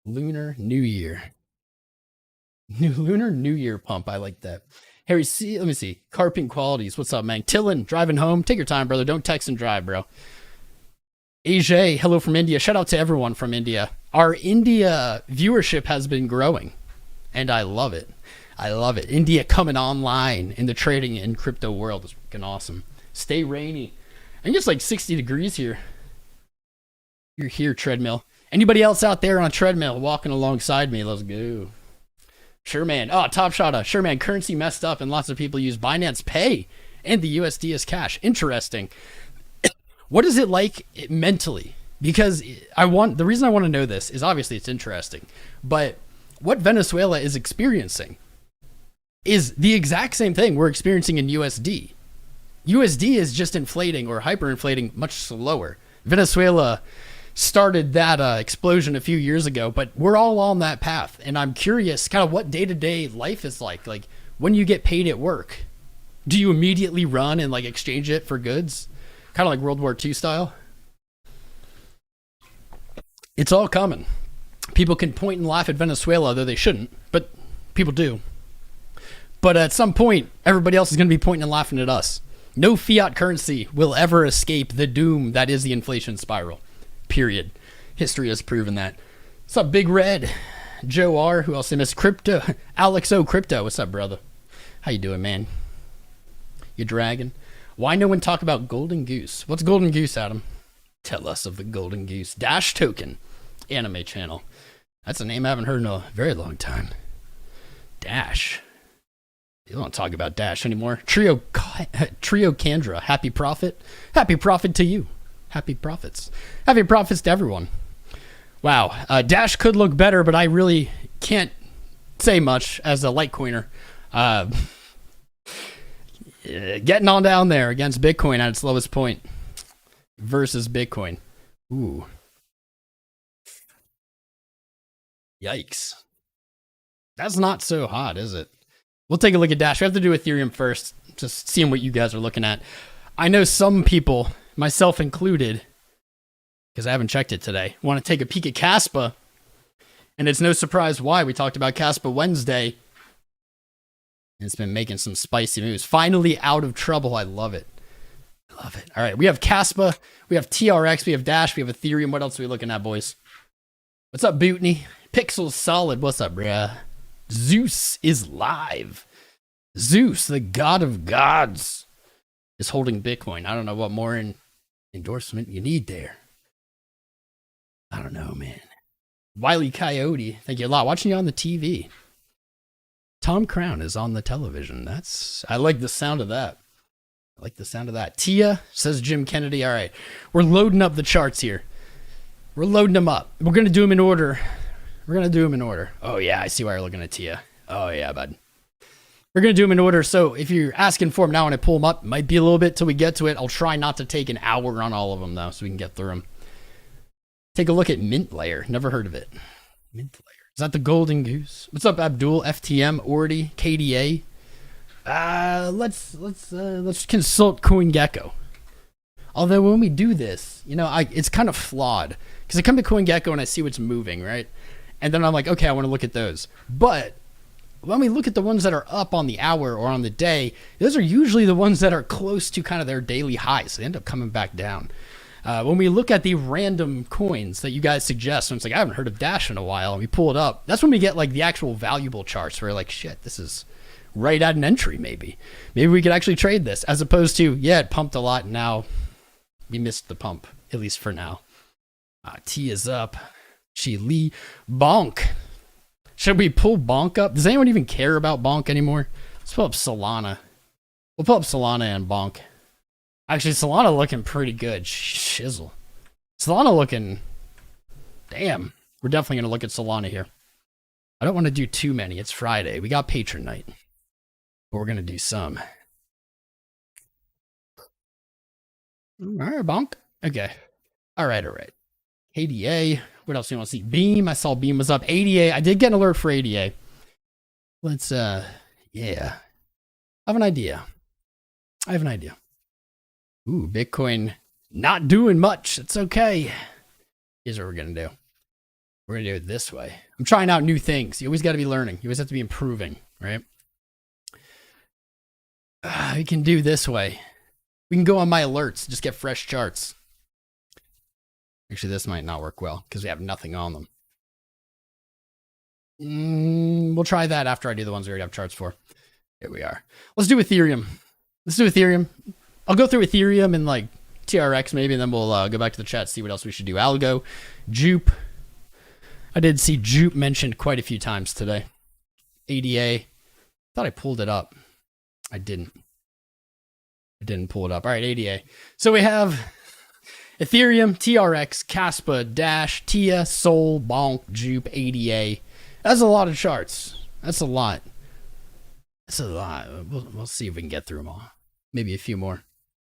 Lunar New Year. Lunar New Year pump. I like that. Harry C. Let me see. Carping Qualities. What's up, man? Tillin, driving home. Take your time, brother. Don't text and drive, bro. AJ, hello from India. Shout out to everyone from India. Our India viewership has been growing, and I love it. I love it. India coming online in the trading and crypto world is freaking awesome. Stay rainy. I think it's like 60 degrees here. You're here, treadmill. Anybody else out there on a treadmill walking alongside me? Let's go. Sure, man. Oh, Top Shot. Sure, man. Currency messed up and lots of people use Binance Pay and the USD as cash. Interesting. What is it like mentally? Because the reason I want to know this is obviously it's interesting, but what Venezuela is experiencing is the exact same thing we're experiencing in USD. USD is just inflating or hyperinflating much slower. Venezuela started that explosion a few years ago, but we're all on that path. And I'm curious kind of what day-to-day life is like. Like when you get paid at work, do you immediately run and like exchange it for goods? Kind of like World War II style. It's all coming. People can point and laugh at Venezuela, though they shouldn't, but people do. But at some point, everybody else is going to be pointing and laughing at us. No fiat currency will ever escape the doom that is the inflation spiral. Period. History has proven that. What's up, Big Red? Joe R. Who else I miss? Crypto. Alex O. Crypto. What's up, brother? How you doing, man? You dragon? Why no one talk about Golden Goose? What's Golden Goose, Adam? Tell us of the Golden Goose. Dash Token. Anime channel. That's a name I haven't heard in a very long time. Dash. You don't talk about Dash anymore. Trio Candra. Happy profit. Happy profit to you. Happy profits. Happy profits to everyone. Wow. Dash could look better, but I really can't say much as a Litecoiner. Getting on down there against Bitcoin at its lowest point versus Bitcoin. Ooh. Yikes. That's not so hot, is it? We'll take a look at Dash. We have to do Ethereum first, just seeing what you guys are looking at. I know some people, myself included, because I haven't checked it today, want to take a peek at Kaspa. And it's no surprise why. We talked about Kaspa Wednesday. And it's been making some spicy moves. Finally out of trouble. I love it. I love it. All right. We have Kaspa. We have TRX. We have Dash. We have Ethereum. What else are we looking at, boys? What's up, Bootney? Pixel Solid. What's up, bruh? Zeus is live. Zeus, the god of gods, is holding Bitcoin. I don't know what more endorsement you need there. I don't know, man. Wily Coyote, thank you a lot. Watching you on the TV. Tom Crown is on the television. I like the sound of that. I like the sound of that. Tia, says Jim Kennedy. All right, we're loading up the charts here. We're loading them up. We're going to do them in order. Oh, yeah, I see why you're looking at Tia. Oh, yeah, bud. We're going to do them in order. So if you're asking for them now when I pull them up, it might be a little bit till we get to it. I'll try not to take an hour on all of them, though, so we can get through them. Take a look at Mint Layer. Never heard of it. Mint Layer. Is that the Golden Goose? What's up, Abdul? FTM, Ordy, KDA. Let's consult CoinGecko. Although when we do this, it's kind of flawed because I come to CoinGecko and I see what's moving, right? And then I'm like, okay, I want to look at those. But when we look at the ones that are up on the hour or on the day, those are usually the ones that are close to kind of their daily highs. They end up coming back down. When we look at the random coins that you guys suggest, and it's like, I haven't heard of Dash in a while, and we pull it up, that's when we get like the actual valuable charts where we're like, shit, this is right at an entry maybe. Maybe we could actually trade this, as opposed to, yeah, it pumped a lot, and now we missed the pump, at least for now. T is up. Chi BONK. Should we pull BONK up? Does anyone even care about BONK anymore? Let's pull up Solana. We'll pull up Solana and BONK. Actually, Solana looking pretty good. Shizzle. Solana looking... Damn. We're definitely going to look at Solana here. I don't want to do too many. It's Friday. We got Patron night. But we're going to do some. All right, BONK. Okay. All right. ADA. What else do you want to see? Beam. I saw Beam was up. ADA. I did get an alert for ADA. Let's, yeah. I have an idea. Ooh, Bitcoin not doing much. It's okay. Here's what we're going to do. We're going to do it this way. I'm trying out new things. You always got to be learning. You always have to be improving, right? We can do this way. We can go on my alerts, just get fresh charts. Actually, this might not work well because we have nothing on them. We'll try that after I do the ones we already have charts for. Here we are. Let's do Ethereum. I'll go through Ethereum and like TRX maybe, and then we'll go back to the chat, see what else we should do. Algo, Jupe. I did see Jupe mentioned quite a few times today. ADA. Thought I pulled it up. I didn't pull it up. All right, ADA. So we have Ethereum, TRX, Kaspa, Dash, TIA, Sol, BONK, Jupe, ADA. That's a lot of charts. That's a lot. We'll see if we can get through them all. Maybe a few more.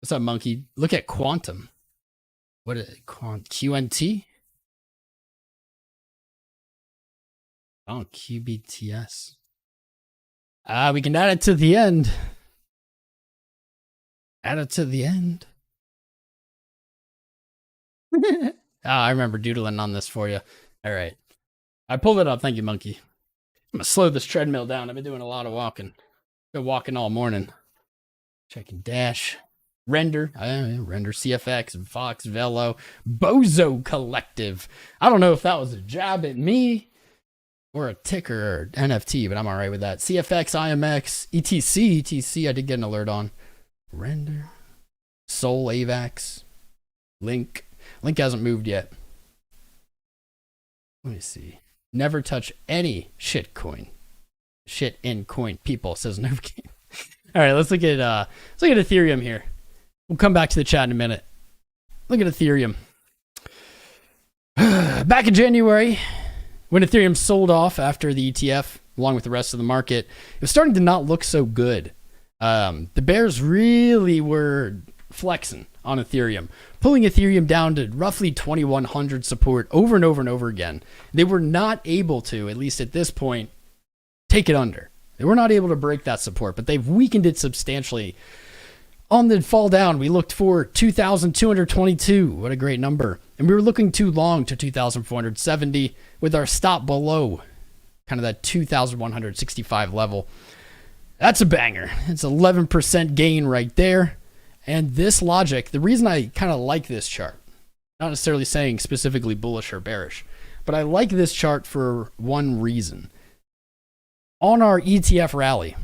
What's up, Monkey? Look at Quantum. What is it? QNT? Oh, QBTS. We can add it to the end. Add it to the end. I remember doodling on this for you. All right. I pulled it up. Thank you, Monkey. I'm going to slow this treadmill down. I've been doing a lot of walking. Been walking all morning. Checking Dash. Render. Render, CFX, Fox, Velo, Bozo Collective. I don't know if that was a jab at me or a ticker or NFT, but I'm all right with that. CFX, IMX, ETC, I did get an alert on. Render, Sol, AVAX, Link. Link hasn't moved yet. Let me see. Never touch any shitcoin. Shit in coin people, says no game. All right, let's look at Ethereum here. We'll come back to the chat in a minute. Look at Ethereum. Back in January, when Ethereum sold off after the ETF, along with the rest of the market, it was starting to not look so good. The bears really were flexing on Ethereum, pulling Ethereum down to roughly 2100 support over and over and over again. They were not able to, at least at this point, take it under. They were not able to break that support, but they've weakened it substantially. On the fall down, we looked for 2,222. What a great number. And we were looking too long to 2,470 with our stop below kind of that 2,165 level. That's a banger. It's 11% gain right there. And this logic, the reason I kind of like this chart, not necessarily saying specifically bullish or bearish, but I like this chart for one reason. On our ETF rally,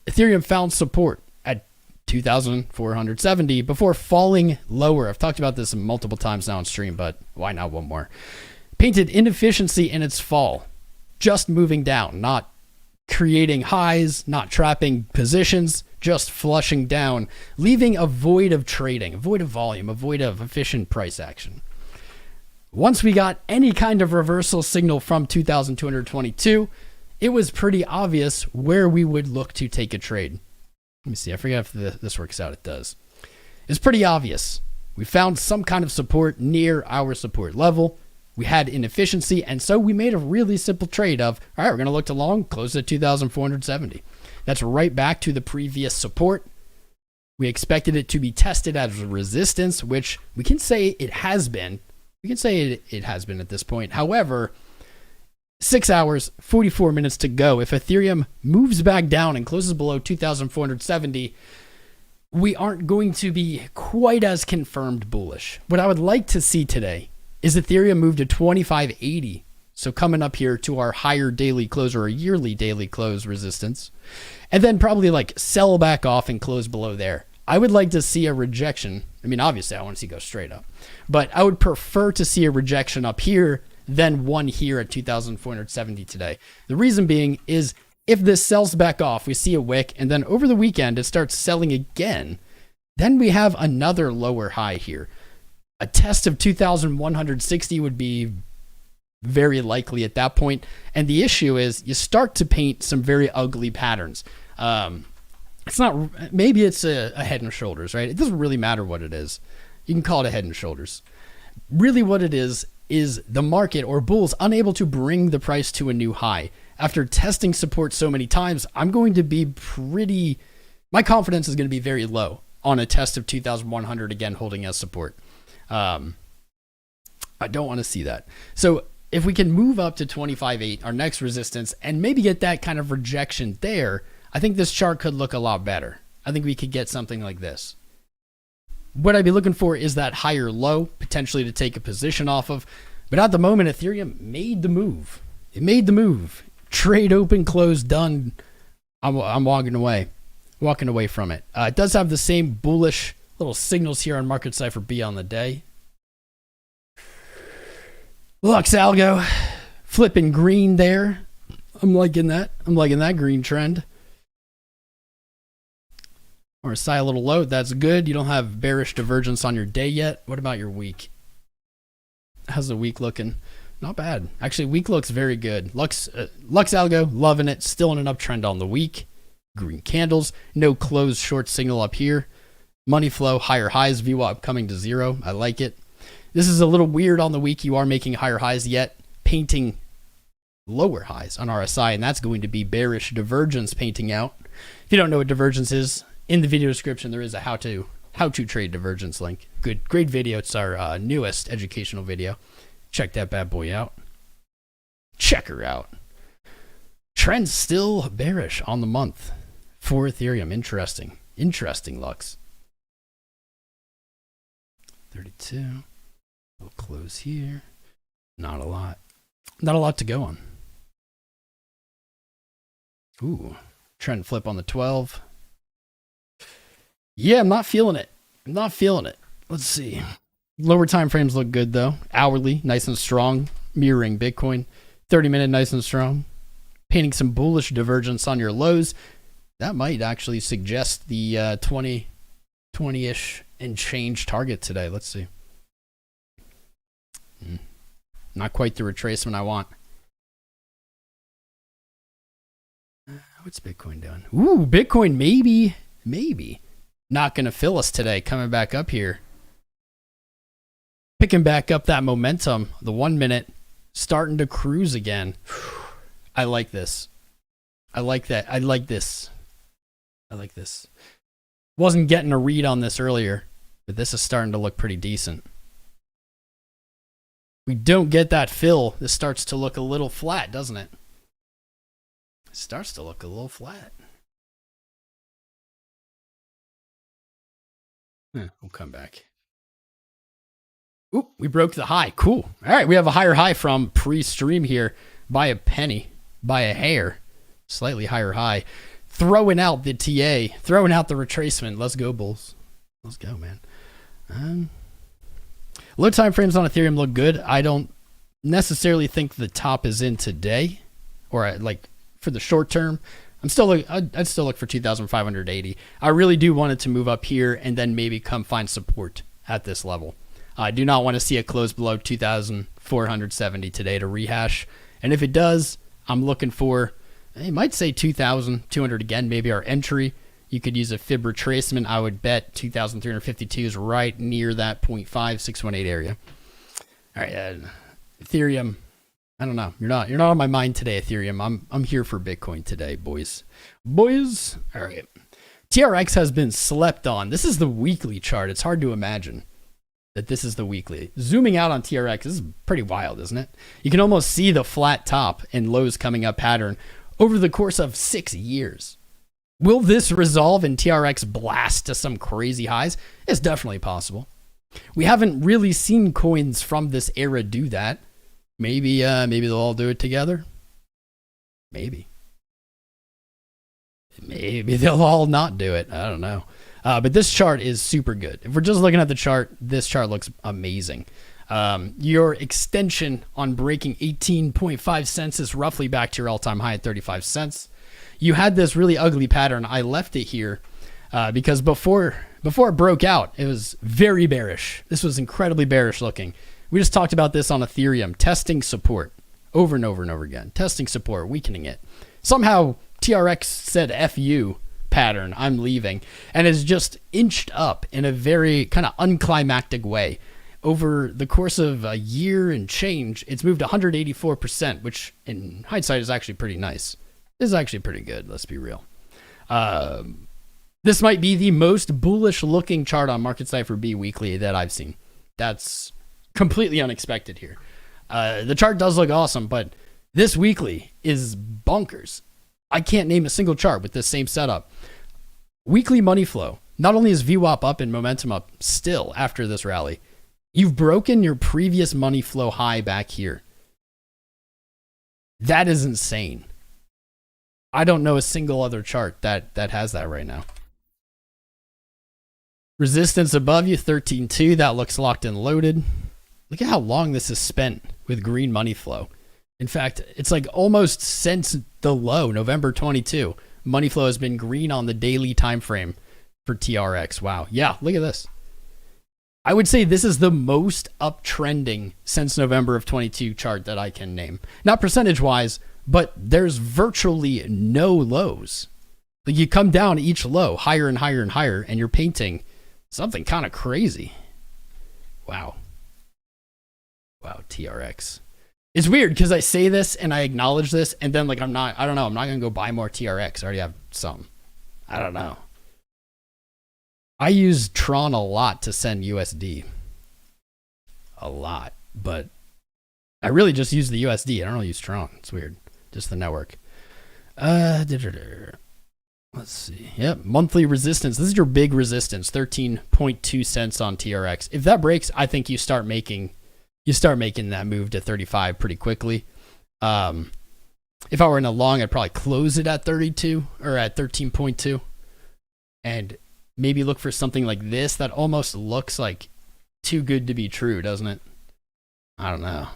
Ethereum found support at 2,470 before falling lower. I've talked about this multiple times now on stream, but why not one more? Painted inefficiency in its fall, just moving down, not creating highs, not trapping positions, just flushing down, leaving a void of trading, a void of volume, a void of efficient price action. Once we got any kind of reversal signal from 2,222, it was pretty obvious where we would look to take a trade. Let me see. I forget if this works out. It does. It's pretty obvious. We found some kind of support near our support level. We had inefficiency, and so we made a really simple trade of, all right, we're going to look to long, close at 2,470. That's right back to the previous support. We expected it to be tested as a resistance, which we can say it has been. We can say it has been at this point. However, 6 hours, 44 minutes to go. If Ethereum moves back down and closes below 2,470, we aren't going to be quite as confirmed bullish. What I would like to see today is Ethereum move to 2580. So coming up here to our higher daily close or a yearly daily close resistance, and then probably like sell back off and close below there. I would like to see a rejection. I mean, obviously I want to see it go straight up, but I would prefer to see a rejection up here than one here at 2,470 today. The reason being is if this sells back off, we see a wick, and then over the weekend it starts selling again, then we have another lower high here. A test of 2,160 would be very likely at that point. And the issue is you start to paint some very ugly patterns. It's not, maybe it's a head and shoulders, right? It doesn't really matter what it is. You can call it a head and shoulders. Really what it is the market or bulls unable to bring the price to a new high. After testing support so many times, I'm going to be my confidence is going to be very low on a test of 2,100 again holding as support. I don't want to see that. So if we can move up to 25.8, our next resistance, and maybe get that kind of rejection there, I think this chart could look a lot better. I think we could get something like this. What I'd be looking for is that higher low, potentially to take a position off of. But at the moment, Ethereum made the move. It made the move. Trade open, close, done. I'm walking away. Walking away from it. It does have the same bullish little signals here on Marketcipher B on the day. LuxAlgo flipping green there. I'm liking that. I'm liking that green trend. RSI a little low. That's good. You don't have bearish divergence on your day yet. What about your week? How's the week looking? Not bad. Actually, week looks very good. LuxAlgo, loving it. Still in an uptrend on the week. Green candles. No closed short signal up here. Money flow, higher highs. VWAP coming to zero. I like it. This is a little weird on the week. You are making higher highs yet painting lower highs on RSI, and that's going to be bearish divergence painting out. If you don't know what divergence is, in the video description there is a how to trade divergence link. Great video. It's our newest educational video. Check that bad boy out. Check her out. Trend still bearish on the month for Ethereum. Interesting, Lux. 32. We'll close here. Not a lot to go on. Ooh, trend flip on the 12. Yeah, I'm not feeling it. Let's see. Lower time frames look good though. Hourly, nice and strong, mirroring Bitcoin. 30-minute, nice and strong. Painting some bullish divergence on your lows. That might actually suggest the 20-ish and change target today. Let's see. Not quite the retracement I want. What's Bitcoin doing? Ooh, Bitcoin maybe. Not going to fill us today. Coming back up here. Picking back up that momentum. The 1 minute. Starting to cruise again. I like this. I like that. I like this. Wasn't getting a read on this earlier, but this is starting to look pretty decent. We don't get that fill. This starts to look a little flat, doesn't it? It starts to look a little flat. We'll come back. Oop, we broke the high. Cool. All right, we have a higher high from pre-stream here by a penny, by a hair. Slightly higher high. Throwing out the TA, throwing out the retracement. Let's go, Bulls. Let's go, man. Low time frames on Ethereum look good. I don't necessarily think the top is in today, or like for the short term. I'd still look for 2,580. I really do want it to move up here and then maybe come find support at this level. I do not want to see it close below 2,470 today to rehash. And if it does, I'm looking for, it might say 2,200 again, maybe our entry. You could use a fib retracement. I would bet 2,352 is right near that 0.5618 area. All right, Ethereum. I don't know. You're not on my mind today, Ethereum. I'm here for Bitcoin today, boys. All right. TRX has been slept on. This is the weekly chart. It's hard to imagine that this is the weekly. Zooming out on TRX, this is pretty wild, isn't it? You can almost see the flat top and lows coming up pattern over the course of 6 years. Will this resolve and TRX blast to some crazy highs? It's definitely possible. We haven't really seen coins from this era do that. Maybe they'll all do it together. Maybe they'll all not do it. I don't know. But this chart is super good. If we're just looking at the chart, this chart looks amazing. Your extension on breaking 18.5 cents is roughly back to your all-time high at 35 cents. You had this really ugly pattern. I left it here because before it broke out, it was very bearish. This was incredibly bearish looking. We just talked about this on Ethereum, testing support over and over and over again. Testing support, weakening it. Somehow TRX said F you pattern, I'm leaving, and has just inched up in a very kind of unclimactic way. Over the course of a year and change, it's moved 184%, which in hindsight is actually pretty nice. This is actually pretty good, let's be real. This might be the most bullish looking chart on Marketcipher B weekly that I've seen. That's completely unexpected here. The chart does look awesome, but this weekly is bonkers. I can't name a single chart with this same setup. Weekly money flow. Not only is VWAP up and momentum up still after this rally, you've broken your previous money flow high back here. That is insane. I don't know a single other chart that has that right now. Resistance above you, 13.2. That looks locked and loaded. Look at how long this is spent with green money flow. In fact, it's like almost since the low, November 22. Money flow has been green on the daily time frame for TRX. Wow. Yeah, look at this. I would say this is the most uptrending since November of 22 chart that I can name. Not percentage-wise, but there's virtually no lows. Like you come down each low, higher and higher and higher, and you're painting something kind of crazy. Wow. Wow, TRX. It's weird because I say this and I acknowledge this, and then like I'm not going to go buy more TRX. I already have some. I don't know. I use TRON a lot to send USD. A lot. But I really just use the USD. I don't really use TRON. It's weird. Just the network. Let's see. Yep. Monthly resistance. This is your big resistance. 13.2 cents on TRX. If that breaks, I think you start making that move to 35 pretty quickly. If I were in a long, I'd probably close it at 32 or at 13.2 and maybe look for something like this that almost looks like too good to be true, doesn't it? I don't know.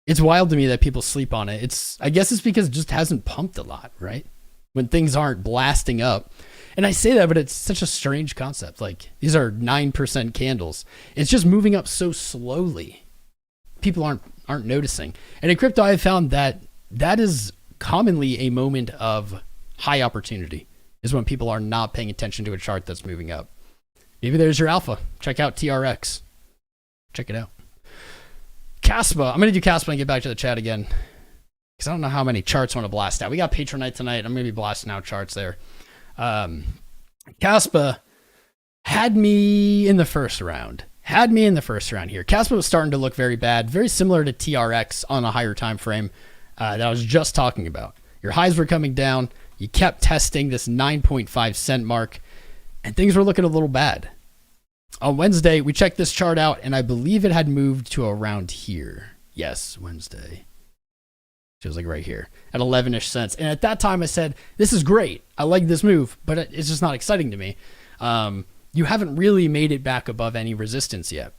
It's wild to me that people sleep on it. I guess it's because it just hasn't pumped a lot, right? When things aren't blasting up. And I say that, but it's such a strange concept. Like these are 9% candles. It's just moving up so slowly. People aren't noticing. And in crypto, I found that is commonly a moment of high opportunity, is when people are not paying attention to a chart that's moving up. Maybe there's your alpha. Check out TRX. Check it out. Kaspa. I'm going to do Kaspa and get back to the chat again, because I don't know how many charts I want to blast out. We got Patron night tonight. I'm going to be blasting out charts there. Kaspa had me in the first round. Here. Kaspa was starting to look very bad, very similar to TRX on a higher time frame that I was just talking about. Your highs were coming down. You kept testing this 9.5 cent mark, and things were looking a little bad. On Wednesday, we checked this chart out, and I believe it had moved to around here. Yes, Wednesday. Feels like right here at 11-ish cents. And at that time, I said, this is great. I like this move, but it's just not exciting to me. You haven't really made it back above any resistance yet.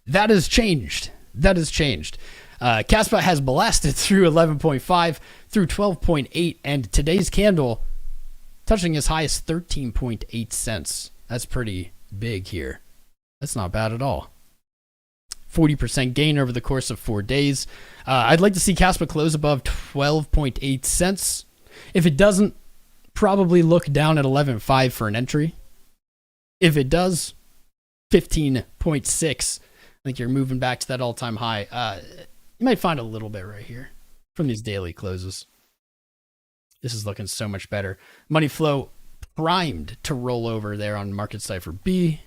That has changed. Kaspa has blasted through 11.5, through 12.8, and today's candle touching as high as 13.8 cents. That's pretty big here. That's not bad at all. 40% gain over the course of 4 days. I'd like to see Kaspa close above 12.8 cents. If it doesn't, probably look down at 11.5 for an entry. If it does, 15.6. I think you're moving back to that all-time high. You might find a little bit right here from these daily closes. This is looking so much better. Money flow primed to roll over there on Marketcipher B.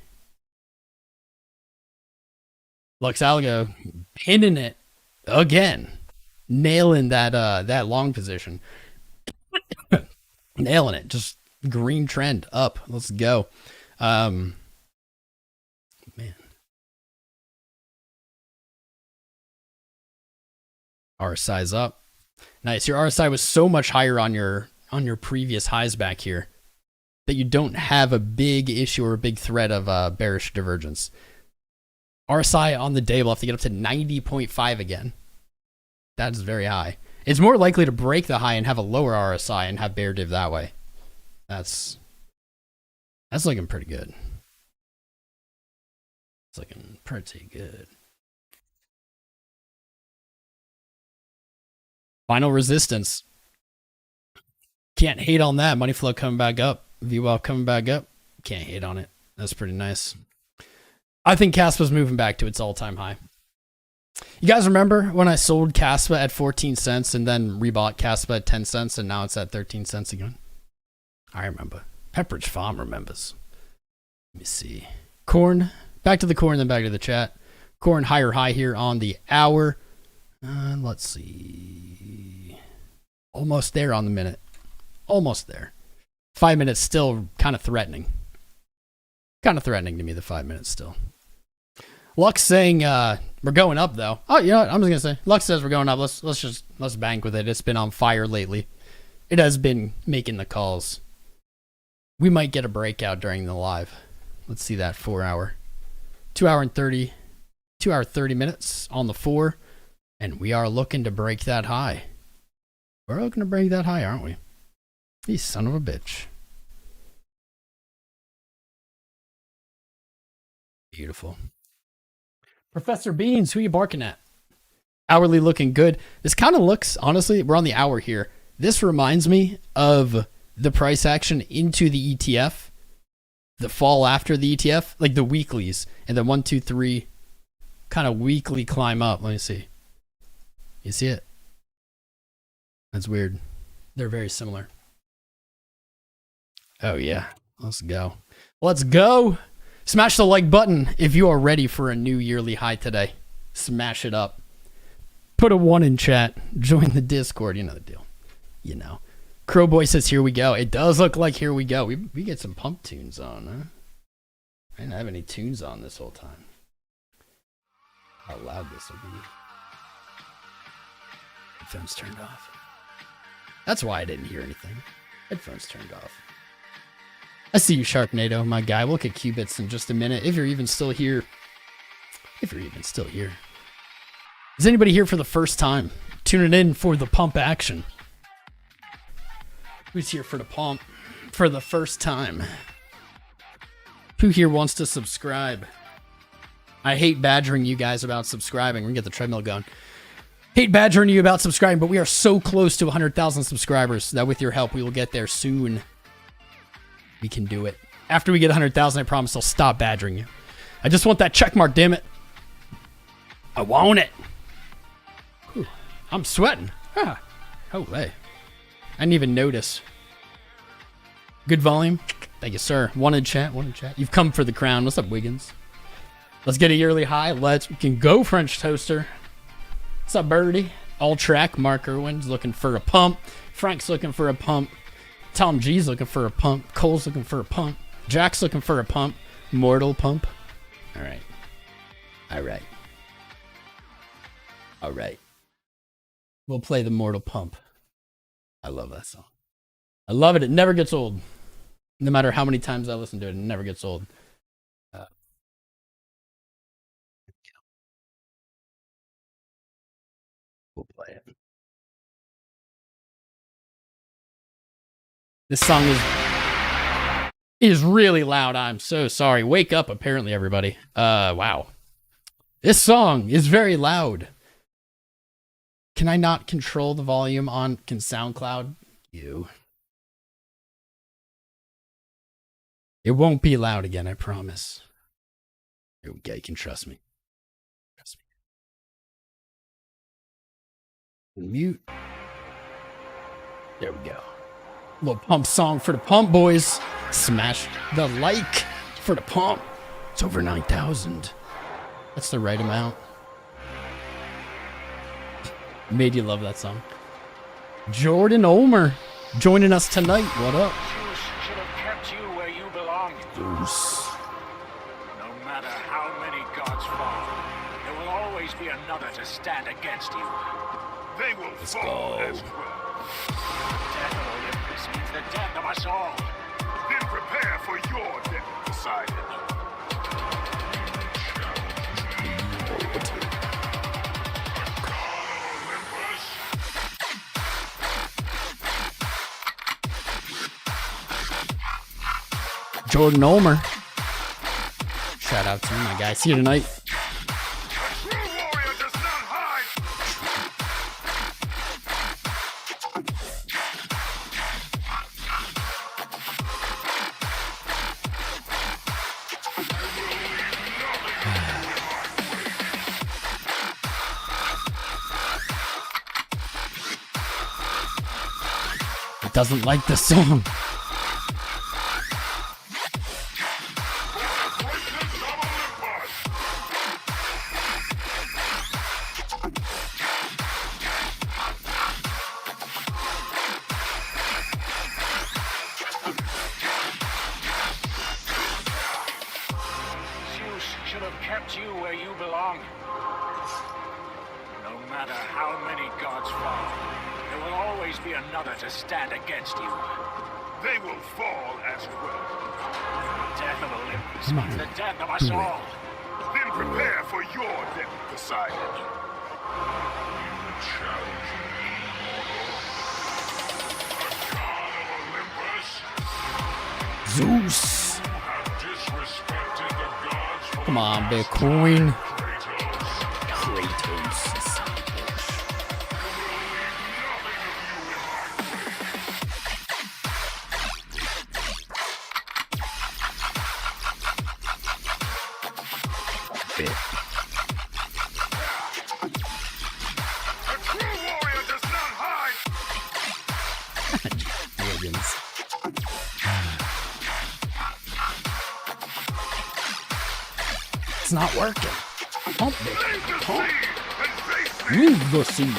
LuxAlgo pinning it again, nailing that long position. Nailing it. Just green trend up. Let's go. Man. RSI's up. Nice. Your RSI was so much higher on your previous highs back here that you don't have a big issue or a big threat of bearish divergence. RSI on the day will have to get up to 90.5 again. That is very high. It's more likely to break the high and have a lower RSI and have bear div that way. That's looking pretty good. It's looking pretty good. Final resistance. Can't hate on that. Money flow coming back up. VWAP coming back up. Can't hate on it. That's pretty nice. I think Kaspa's moving back to its all-time high. You guys remember when I sold Kaspa at 14 cents and then rebought Kaspa at 10 cents and now it's at 13 cents again? I remember. Pepperidge Farm remembers. Let me see. Corn. Back to the corn, then back to the chat. Corn higher high here on the hour. Let's see. Almost there on the minute. Almost there. 5 minutes still kind of threatening. Kind of threatening to me, the 5 minutes still. Lux saying We're going up though. Oh, you know what? I'm just gonna say, Lux says we're going up. Let's bank with it. It's been on fire lately. It has been making the calls. We might get a breakout during the live. Let's see that 4 hour, 2 hour 30 minutes on the 4, and we are looking to break that high. We're looking to break that high, aren't we? You son of a bitch. Beautiful. Professor Beans, who are you barking at? Hourly looking good. This kind of looks, honestly, we're on the hour here. This reminds me of the price action into the ETF, the fall after the ETF, like the weeklies, and then 1, 2, 3 kind of weekly climb up. Let me see. You see it? That's weird. They're very similar. Oh yeah, let's go. Let's go. Smash the like button if you are ready for a new yearly high today. Smash it up. Put a 1 in chat. Join the Discord. You know the deal. You know. Crowboy says, here we go. It does look like here we go. We get some pump tunes on, huh? I didn't have any tunes on this whole time. How loud this will be. Headphones turned off. That's why I didn't hear anything. Headphones turned off. I see you, Sharknado, my guy. We'll look at qubits in just a minute. If you're even still here. If you're even still here. Is anybody here for the first time? Tuning in for the pump action. Who's here for the pump for the first time? Who here wants to subscribe? I hate badgering you guys about subscribing. We're going to get the treadmill going. Hate badgering you about subscribing, but we are so close to 100,000 subscribers that with your help, we will get there soon. We can do it. After we get 100,000, I promise I'll stop badgering you. I just want that check mark, damn it. I want it. Whew, I'm sweating. Ah, oh, hey. I didn't even notice. Good volume. Thank you, sir. 1 in chat, 1 in chat. You've come for the crown. What's up, Wiggins? Let's get a yearly high. We can go, French Toaster. What's up, Birdie? All track. Mark Irwin's looking for a pump. Frank's looking for a pump. Tom G's looking for a pump. Cole's looking for a pump. Jack's looking for a pump. Mortal pump. All right. All right. All right. We'll play the Mortal Pump. I love that song. I love it. It never gets old. No matter how many times I listen to it, it never gets old. We'll play it. This song is really loud. I'm so sorry. Wake up, apparently, everybody. Wow. This song is very loud. Can I not control the volume on SoundCloud? You. It won't be loud again, I promise. Here we go. You can trust me. Trust me. Mute. There we go. Little pump song for the pump, boys. Smash the like for the pump. It's over 9,000. That's the right amount. Made you love that song. Jordan Ulmer joining us tonight. What up? Should have kept you where you belong. Goose. No matter how many gods fall, there will always be another to stand against you. They will fall as well. Death of Olympus means the death of us all. Then prepare for your death, Poseidon. Jordan Ulmer. Shout out to him, my guy. See you tonight. True warrior does not hide. It doesn't like the song. Zeus should have kept you where you belong. matter how many gods fall, there will always be another to stand against you. They will fall as well. Death of Olympus means the death of us all. Then prepare for your death, Poseidon. You challenge me, mortal? A god of Olympus? Zeus. Have disrespected the gods for Come on, Bitcoin. Kratos. Bit. A true warrior does not hide. Wiggins. It's not working. Pump it. Pump. Leave the sea.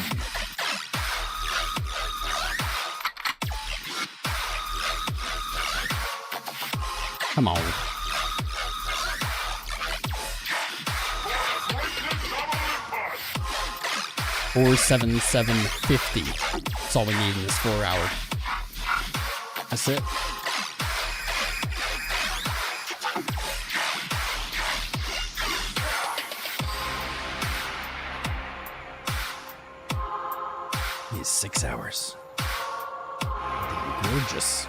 Come on. 47750. That's all we need in this 4 hour. That's it. These 6 hours. Gorgeous.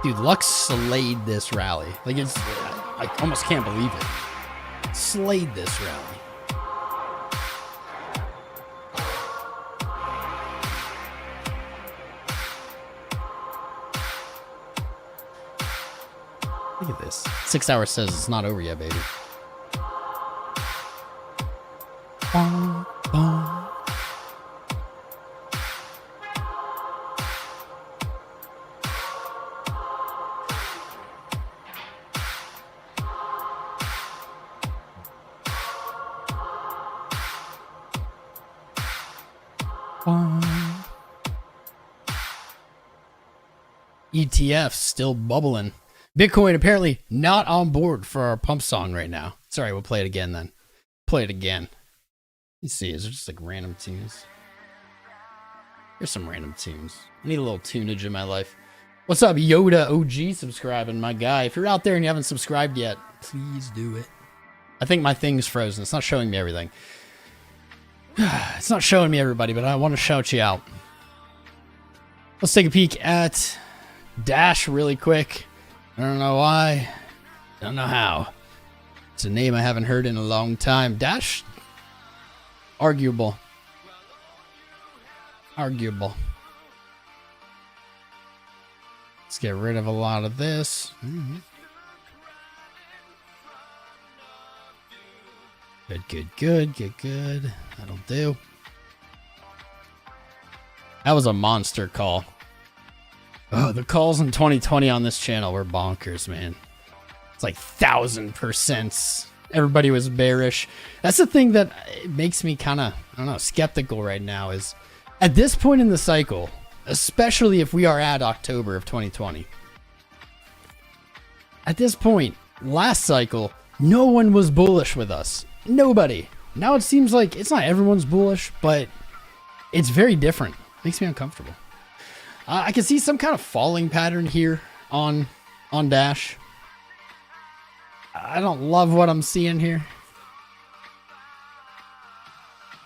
Dude, Lux slayed this rally. Like, it's, I almost can't believe it. Slayed this rally. Look at this. 6 hours says it's not over yet, baby. Bong, bong. ETF still bubbling. Bitcoin apparently not on board for our pump song right now. Sorry, we'll play it again then. Play it again. Let's see, is there just like random tunes? Here's some random tunes. I need a little tunage in my life. What's up, Yoda OG subscribing, my guy? If you're out there and you haven't subscribed yet, please do it. I think my thing's frozen. It's not showing me everything. It's not showing me everybody, but I want to shout you out. Let's take a peek at Dash really quick. I don't know why. Don't know how. It's a name I haven't heard in a long time. Dash? Arguable. Arguable. Let's get rid of a lot of this. Good. That'll do. That was a monster call. Oh, the calls in 2020 on this channel were bonkers, man. It's like 1000%. Everybody was bearish. That's the thing that makes me kind of, I don't know, skeptical right now is at this point in the cycle, especially if we are at October of 2020. At this point, last cycle, no one was bullish with us. Nobody. Now it seems like it's not everyone's bullish, but it's very different. Makes me uncomfortable. I can see some kind of falling pattern here on Dash. I don't love what I'm seeing here.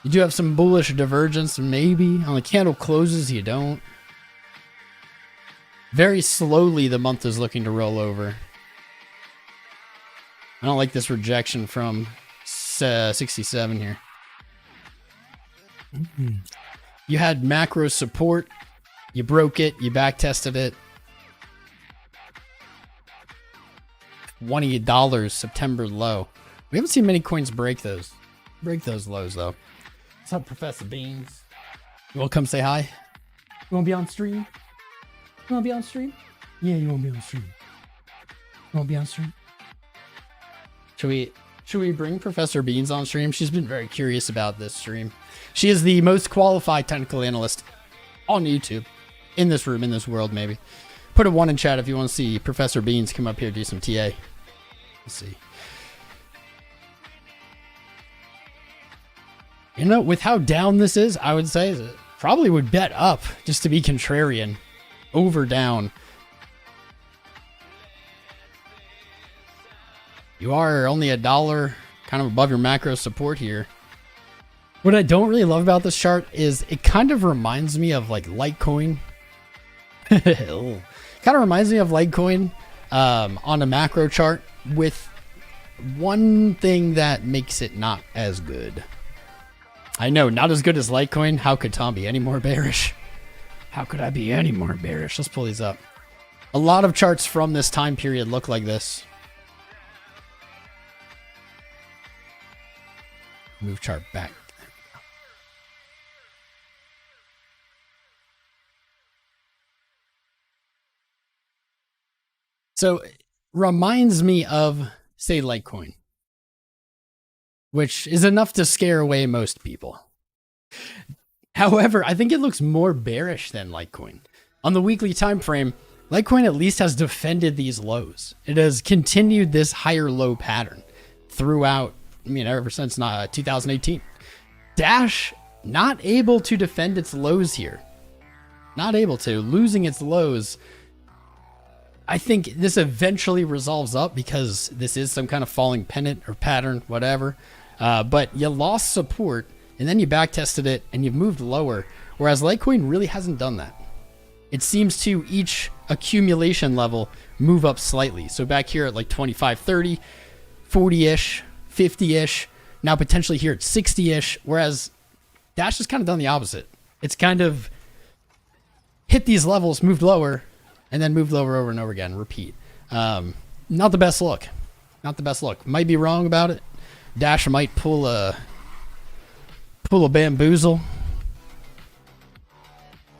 You do have some bullish divergence, maybe. On the candle closes, you don't. Very slowly, the month is looking to roll over. I don't like this rejection from 67 here. You had macro support. You broke it. You back tested it. $20 September low. We haven't seen many coins break those lows though. What's up, Professor Beans? You want to come say hi? You want to be on stream? You want to be on stream? Yeah, you want to be on stream. You want to be on stream? Should we bring Professor Beans on stream? She's been very curious about this stream. She is the most qualified technical analyst on YouTube. In this room, in this world, maybe. Put a 1 in chat if you want to see Professor Beans come up here do some TA. Let's see. You know, with how down this is, I would say probably would bet up just to be contrarian. Over, down. You are only $1 kind of above your macro support here. What I don't really love about this chart is it kind of reminds me of like Litecoin. Kind of reminds me of Litecoin on a macro chart with one thing that makes it not as good. I know, not as good as Litecoin. How could Tom be any more bearish? How could I be any more bearish? Let's pull these up. A lot of charts from this time period look like this. Move chart back. So it reminds me of, say, Litecoin, which is enough to scare away most people. However, I think it looks more bearish than Litecoin. On the weekly time frame, Litecoin at least has defended these lows. It has continued this higher low pattern throughout, ever since 2018. Dash, not able to defend its lows here. Not able to, losing its lows. I think this eventually resolves up because this is some kind of falling pennant or pattern, whatever. But you lost support and then you back tested it and you've moved lower. Whereas Litecoin really hasn't done that. It seems to each accumulation level move up slightly. So back here at like 25, 30, 40-ish, 50-ish, now potentially here at 60-ish. Whereas Dash has kind of done the opposite. It's kind of hit these levels, moved lower, and then moved lower over and over again. Repeat. Not the best look. Not the best look. Might be wrong about it. Dash might pull a bamboozle.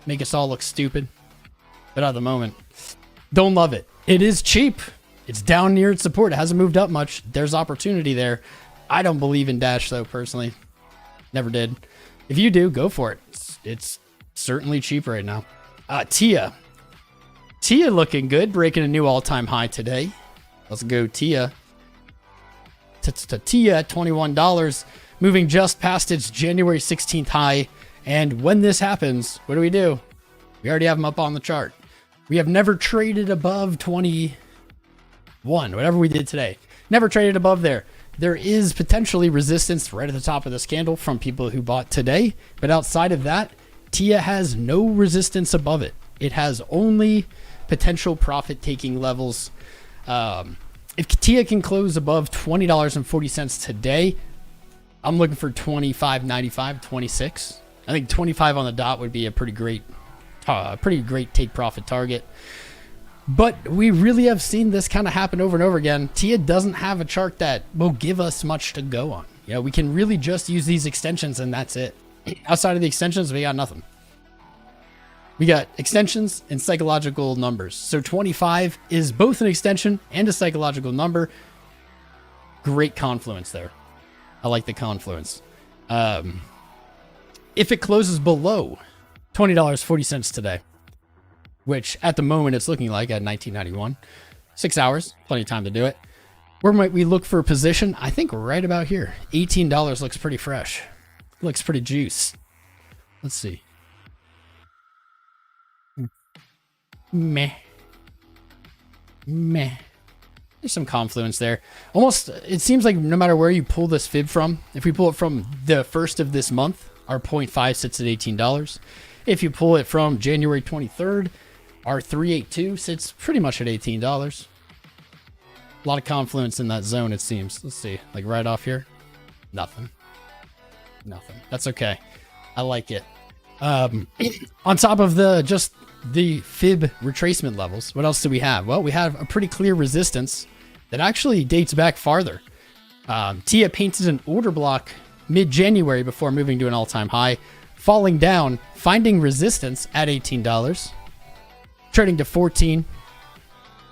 Make us all look stupid. But at the moment, don't love it. It is cheap. It's down near its support. It hasn't moved up much. There's opportunity there. I don't believe in Dash, though, personally. Never did. If you do, go for it. It's certainly cheap right now. Tia. Tia looking good, breaking a new all-time high today. Let's go, Tia. Tia at $21, moving just past its January 16th high. And when this happens, what do? We already have them up on the chart. We have never traded above 21, whatever we did today. Never traded above there. There is potentially resistance right at the top of this candle from people who bought today. But outside of that, Tia has no resistance above it. It has only potential profit-taking levels. If Tia can close above $20.40 today, I'm looking for 25.95, 26. I think 25 on the dot would be a pretty great take profit target. But we really have seen this kind of happen over and over again. Tia doesn't have a chart that will give us much to go on. Yeah, we can really just use these extensions and that's it. Outside of the extensions, we got nothing. We got extensions and psychological numbers. So 25 is both an extension and a psychological number. Great confluence there. I like the confluence. If it closes below $20.40 today, which at the moment it's looking like at 1991, 6 hours, plenty of time to do it. Where might we look for a position? I think right about here. $18 looks pretty fresh. Looks pretty juice. Let's see. Meh. There's some confluence there. Almost, it seems like no matter where you pull this fib from, if we pull it from the first of this month, our 0.5 sits at $18. If you pull it from January 23rd, our 382 sits pretty much at $18. A lot of confluence in that zone, it seems. Let's see, like right off here. Nothing. That's okay. I like it. On top of the fib retracement levels, what else do we have? Well, we have a pretty clear resistance that actually dates back farther. Tia painted an order block mid-January before moving to an all-time high, falling down, finding resistance at $18, trading to 14,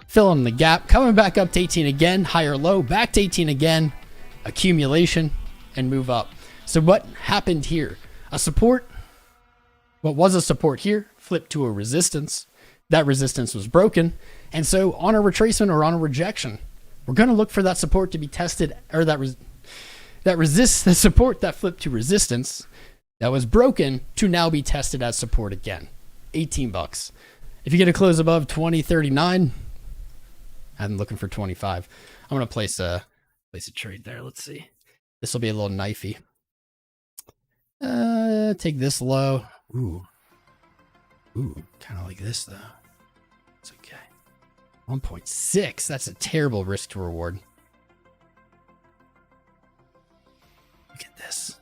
filling the gap, coming back up to 18 again, higher low, back to 18 again, accumulation, and move up. So what happened here? A support, what was a support here, flipped to a resistance. That resistance was broken. And so on a retracement or on a rejection, we're going to look for that support to be tested, or that the support that flipped to resistance that was broken to now be tested as support again. 18 bucks. If you get a close above 20.39, I'm looking for 25. I'm going to place a trade there. Let's see. This will be a little knifey. Take this low. Ooh, kind of like this though. It's okay. 1.6. That's a terrible risk to reward. Look at this.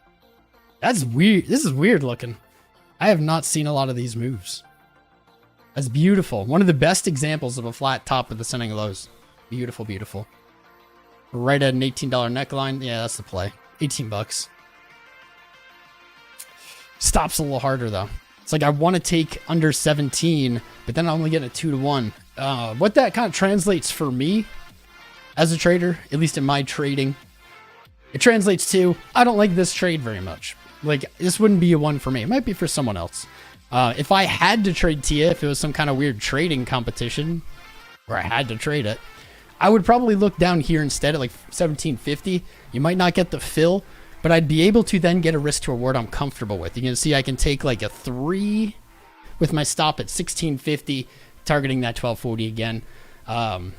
That's weird. This is weird looking. I have not seen a lot of these moves. That's beautiful. One of the best examples of a flat top with ascending lows. Beautiful, beautiful. Right at an $18 neckline. Yeah, that's the play. 18 bucks. Stops a little harder though. It's like I want to take under 17, but then I'm only getting a 2-to-1. What that kind of translates for me as a trader, at least in my trading, it translates to I don't like this trade very much. Like this wouldn't be a one for me. It might be for someone else. If I had to trade TIA, if it was some kind of weird trading competition where I had to trade it, I would probably look down here instead at like 1750. You might not get the fill, but I'd be able to then get a risk to reward I'm comfortable with. You can see I can take like a 3 with my stop at 1650, targeting that 1240 again.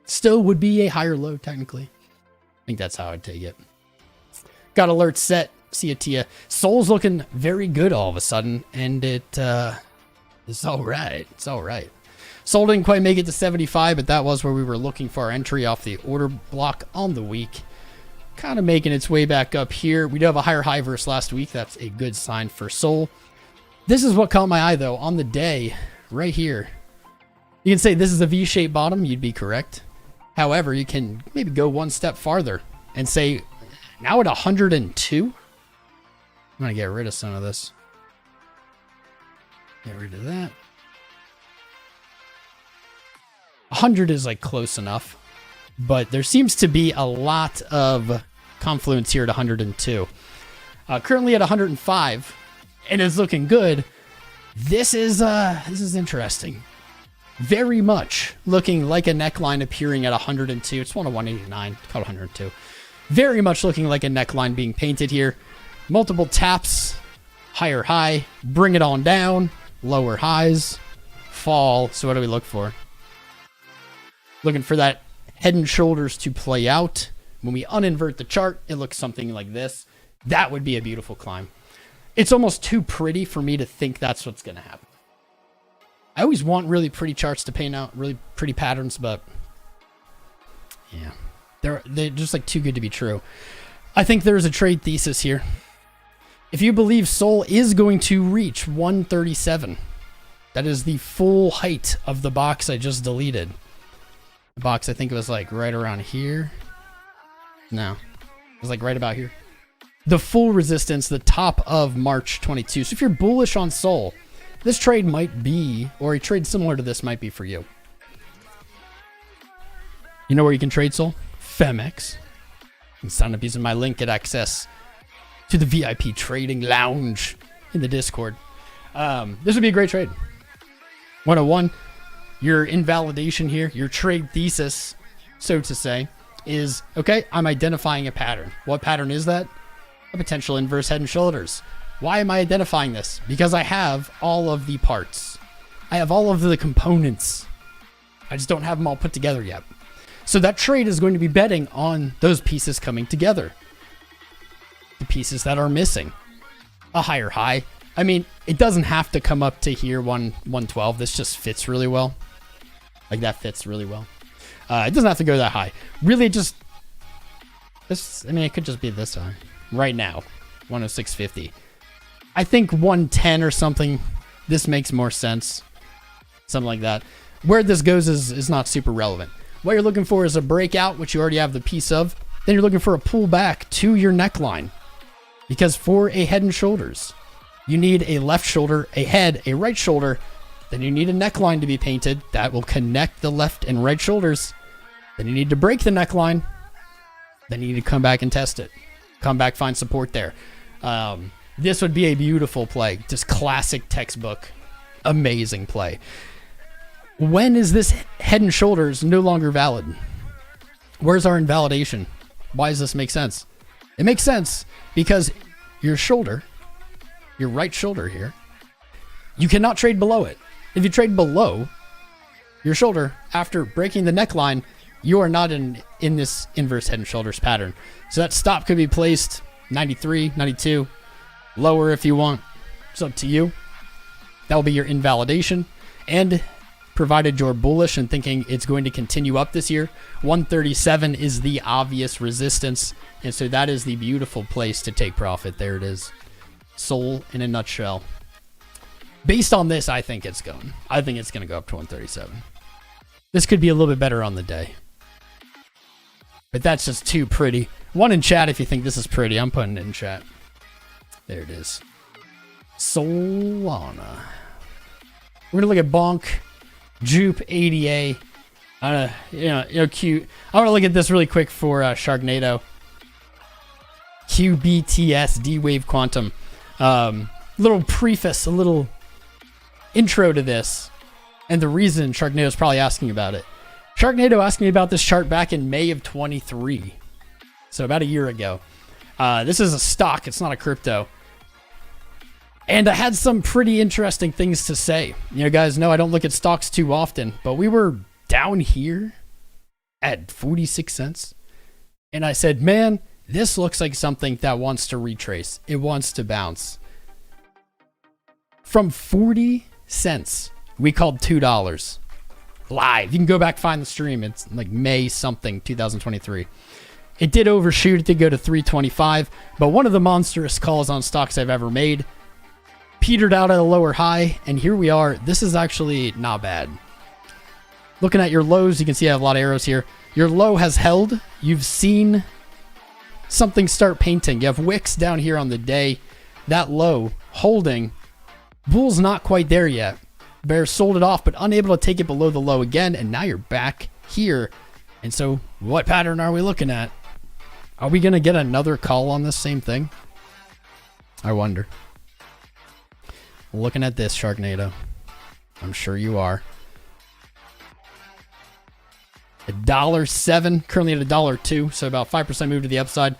Still would be a higher low technically. I think that's how I'd take it. Got alerts set. See a TIA. Sol's looking very good all of a sudden, and it's all right. It's all right. Sol didn't quite make it to 75, but that was where we were looking for our entry off the order block on the week. Kind of making its way back up here. We do have a higher high versus last week. That's a good sign for Sol. This is what caught my eye, though, on the day right here. You can say this is a V-shaped bottom. You'd be correct. However, you can maybe go one step farther and say, now at 102, I'm going to get rid of some of this. Get rid of that. 100 is like close enough, but there seems to be a lot of Confluence here at 102. Currently at 105, and it's looking good. This is interesting. Very much looking like a neckline appearing at 102. It's one of 189. It's called 102. Very much looking like a neckline being painted here. Multiple taps, higher high, bring it on down, lower highs, fall. So what do we look for? Looking for that head and shoulders to play out. When we uninvert the chart, it looks something like this. That would be a beautiful climb. It's almost too pretty for me to think that's what's going to happen. I always want really pretty charts to paint out, really pretty patterns, but yeah, they're just like too good to be true. I think there's a trade thesis here. If you believe Sol is going to reach 137, that is the full height of the box I just deleted. The box, I think it was like right around here. No, it was like right about here. The full resistance, the top of March 22. So if you're bullish on Sol, this trade might be, or a trade similar to this might be for you. You know where you can trade Sol? Femex. You can sign up using my link, get access to the VIP trading lounge in the Discord. This would be a great trade. 101. Your invalidation here, your trade thesis, so to say, is, okay, I'm identifying a pattern. What pattern is that? A potential inverse head and shoulders. Why am I identifying this? Because I have all of the parts. I have all of the components. I just don't have them all put together yet. So that trade is going to be betting on those pieces coming together. The pieces that are missing. A higher high. I mean, it doesn't have to come up to here, 112. This just fits really well. Like that fits really well. It doesn't have to go that high. Really, just this. I mean, it could just be this high right now, 106.50. I think 110 or something. This makes more sense. Something like that. Where this goes is not super relevant. What you're looking for is a breakout, which you already have the piece of. Then you're looking for a pullback to your neckline, because for a head and shoulders, you need a left shoulder, a head, a right shoulder. Then you need a neckline to be painted that will connect the left and right shoulders. Then you need to break the neckline. Then you need to come back and test it. Come back, find support there. This would be a beautiful play. Just classic textbook. Amazing play. When is this head and shoulders no longer valid? Where's our invalidation? Why does this make sense? It makes sense because your shoulder, your right shoulder here, you cannot trade below it. If you trade below your shoulder after breaking the neckline, you are not in this inverse head and shoulders pattern. So that stop could be placed 93, 92, lower if you want. It's up to you. That will be your invalidation. And provided you're bullish and thinking it's going to continue up this year, 137 is the obvious resistance. And so that is the beautiful place to take profit. There it is. Soul in a nutshell. Based on this, I think it's going. I think it's going to go up to 137. This could be a little bit better on the day. But that's just too pretty. One in chat if you think this is pretty. I'm putting it in chat. There it is. Solana. We're going to look at BONK, Jupe, ADA. Cute. I want to look at this really quick for Sharknado. QBTS, D-Wave Quantum. Little preface, a little intro to this. And the reason Sharknado is probably asking about it. Sharknado asked me about this chart back in May of 23. So about a year ago. This is a stock. It's not a crypto. And I had some pretty interesting things to say. You guys know I don't look at stocks too often. But we were down here at 46 cents. And I said, man, this looks like something that wants to retrace. It wants to bounce. From 40 cents, we called $2. Live. You can go back, find the stream. It's like May something, 2023. It did overshoot. It did go to 325. But one of the monstrous calls on stocks I've ever made petered out at a lower high. And here we are. This is actually not bad. Looking at your lows, you can see I have a lot of arrows here. Your low has held. You've seen something start painting. You have wicks down here on the day. That low holding. Bull's not quite there yet. Bear sold it off, but unable to take it below the low again. And now you're back here. And so what pattern are we looking at? Are we going to get another call on this same thing? I wonder. Looking at this, Sharknado. I'm sure you are. $1.07, currently at $1.02, so about 5% move to the upside.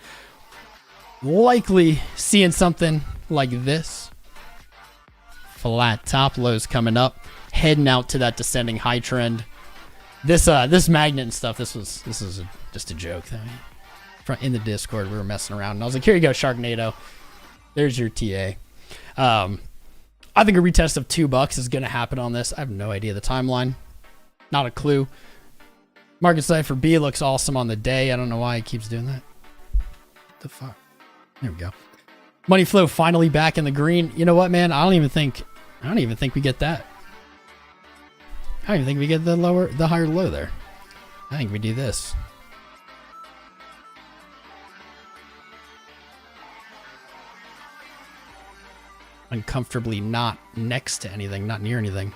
Likely seeing something like this. Flat top lows coming up, heading out to that descending high trend. This magnet and stuff. This is just a joke. In the Discord, we were messing around, and I was like, "Here you go, Sharknado. There's your TA." I think a retest of $2 is going to happen on this. I have no idea the timeline, not a clue. Marketcipher B looks awesome on the day. I don't know why he keeps doing that. What the fuck? There we go. Money flow finally back in the green. You know what, man? I don't even think we get that. I don't even think we get the higher low there. I think we do this. Uncomfortably not next to anything, not near anything.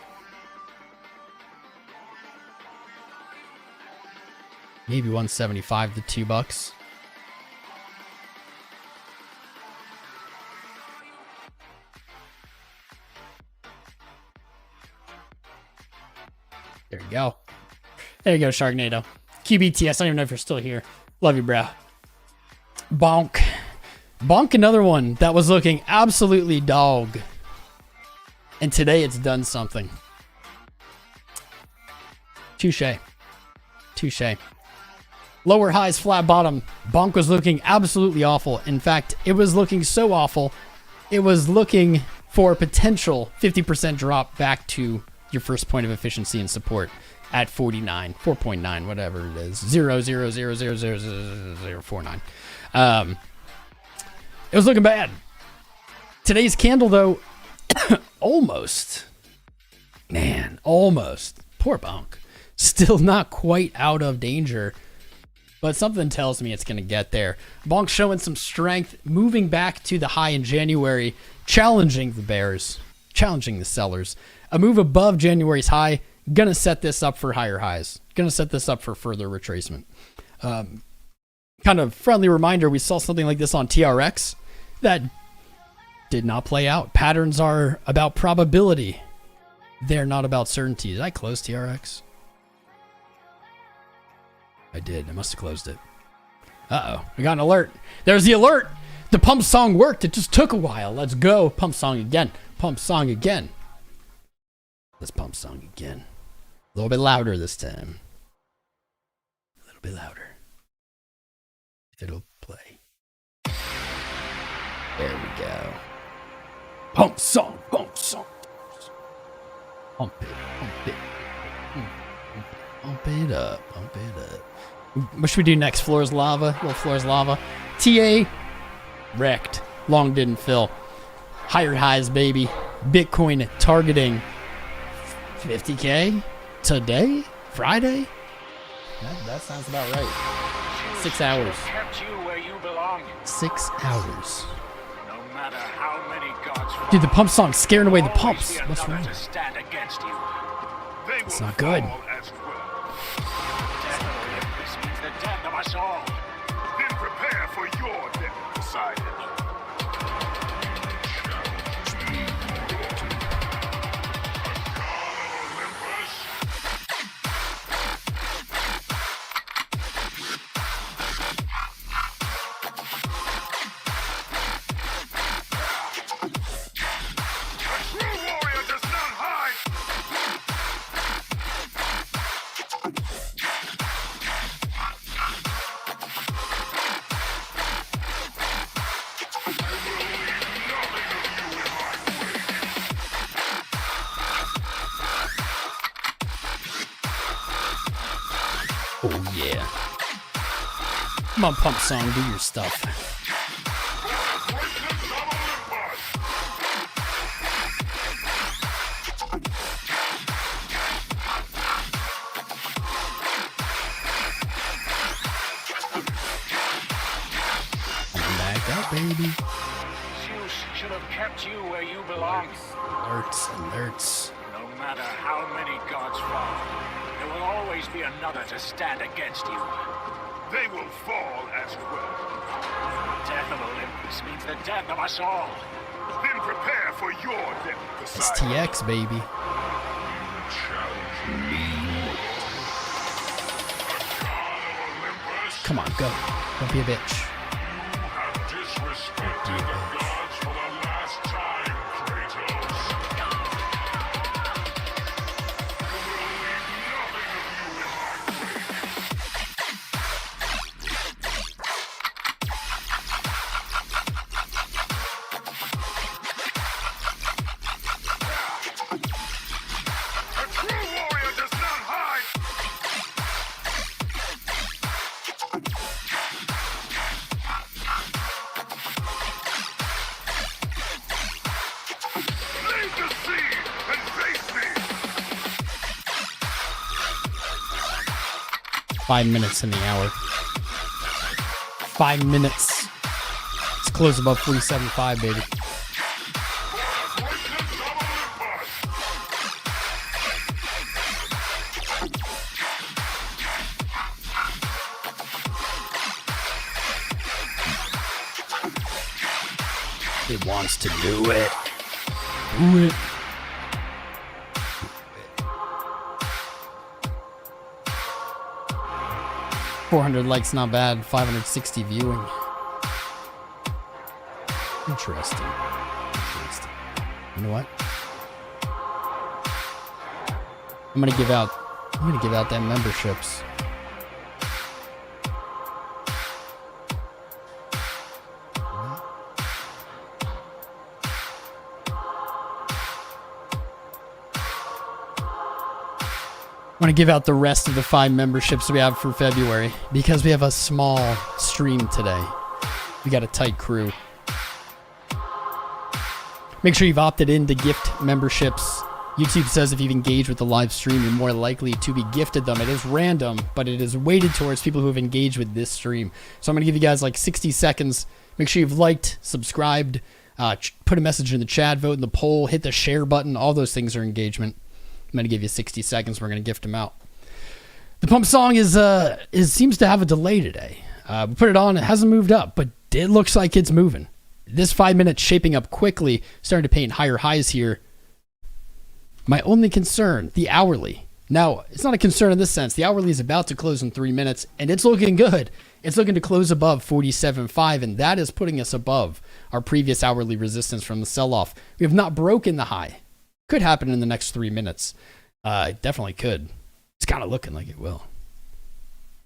Maybe 175 to $2. There you go. There you go, Sharknado. QBTS, I don't even know if you're still here. Love you, bro. BONK. BONK, another one that was looking absolutely dog. And today it's done something. Touche. Lower highs, flat bottom. BONK was looking absolutely awful. In fact, it was looking so awful, it was looking for a potential 50% drop back to your first point of efficiency and support at 49, 4.9, whatever it is, 0.000000049. It was looking bad. Today's candle, though, almost. Poor BONK. Still not quite out of danger, but something tells me it's going to get there. BONK showing some strength, moving back to the high in January, challenging the bears, challenging the sellers. A move above January's high, going to set this up for higher highs, going to set this up for further retracement. Kind of friendly reminder, we saw something like this on TRX that did not play out. Patterns are about probability. They're not about certainty. Did I close TRX? I did. I must have closed it. Uh-oh. We got an alert. There's the alert. The pump song worked. It just took a while. Let's go. Pump song again. Pump song again. Let's pump song again. A little bit louder this time. A little bit louder. If it'll play. There we go. Pump song. Pump song. Pump it. Pump it. Pump it up. Pump it up. What should we do next? Floor's lava. Little floor's lava. TA. Wrecked. Long didn't fill. Higher highs, baby. Bitcoin targeting 50K today? Friday? That sounds about right. 6 hours. 6 hours. No matter how many gods fall, Dude, the pump song's scaring away the pumps. What's wrong? It's not good. This means the death of us all. Then prepare for your death, Poseidon. Oh, yeah. Come on, pump song, do your stuff. Come back up, baby. Zeus should have kept you where you belong. Alerts, alerts. No matter how many gods fall, there will always be another to stand against you. They will fall as well. Death of Olympus means the death of us all. Then prepare for your death, Poseidon. STX, baby. Come on, go. Don't be a bitch. Don't be a bitch. 5 minutes in the hour. 5 minutes. Let's close above 47.5, baby. It wants to do it. Do it. 400 likes, not bad. 560 viewing. Interesting. Interesting. You know what? I'm gonna give out them memberships. I want to give out the rest of the 5 memberships we have for February because we have a small stream today. We got a tight crew. Make sure you've opted in to gift memberships. YouTube says if you've engaged with the live stream, you're more likely to be gifted them. It is random, but it is weighted towards people who have engaged with this stream. So I'm going to give you guys like 60 seconds. Make sure you've liked, subscribed, put a message in the chat, vote in the poll, hit the share button. All those things are engagement. I'm going to give you 60 seconds. We're going to gift them out. The pump song seems to have a delay today. We put it on. It hasn't moved up, but it looks like it's moving. This 5 minutes shaping up quickly, starting to paint higher highs here. My only concern, the hourly. Now, it's not a concern in this sense. The hourly is about to close in 3 minutes, and it's looking good. It's looking to close above 47.5, and that is putting us above our previous hourly resistance from the sell-off. We have not broken the high. Could happen in the next 3 minutes. It definitely could. It's kind of looking like it will.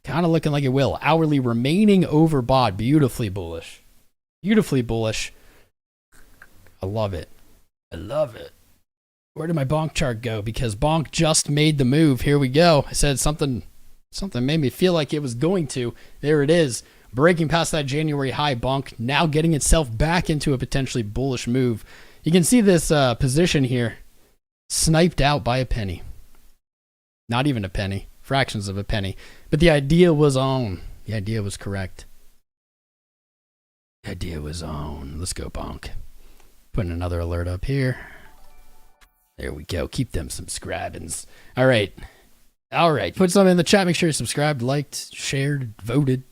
Kind of looking like it will. Hourly remaining overbought. Beautifully bullish. Beautifully bullish. I love it. I love it. Where did my bonk chart go? Because bonk just made the move. Here we go. I said something made me feel like it was going to. There it is. Breaking past that January high, bonk now getting itself back into a potentially bullish move. You can see this position here sniped out by a penny. Not even a penny. Fractions of a penny. But the idea was on. The idea was correct. The idea was on. Let's go, bonk. Putting another alert up here. There we go. Keep them subscribings. All right. All right. Put something in the chat. Make sure you're subscribed, liked, shared, voted.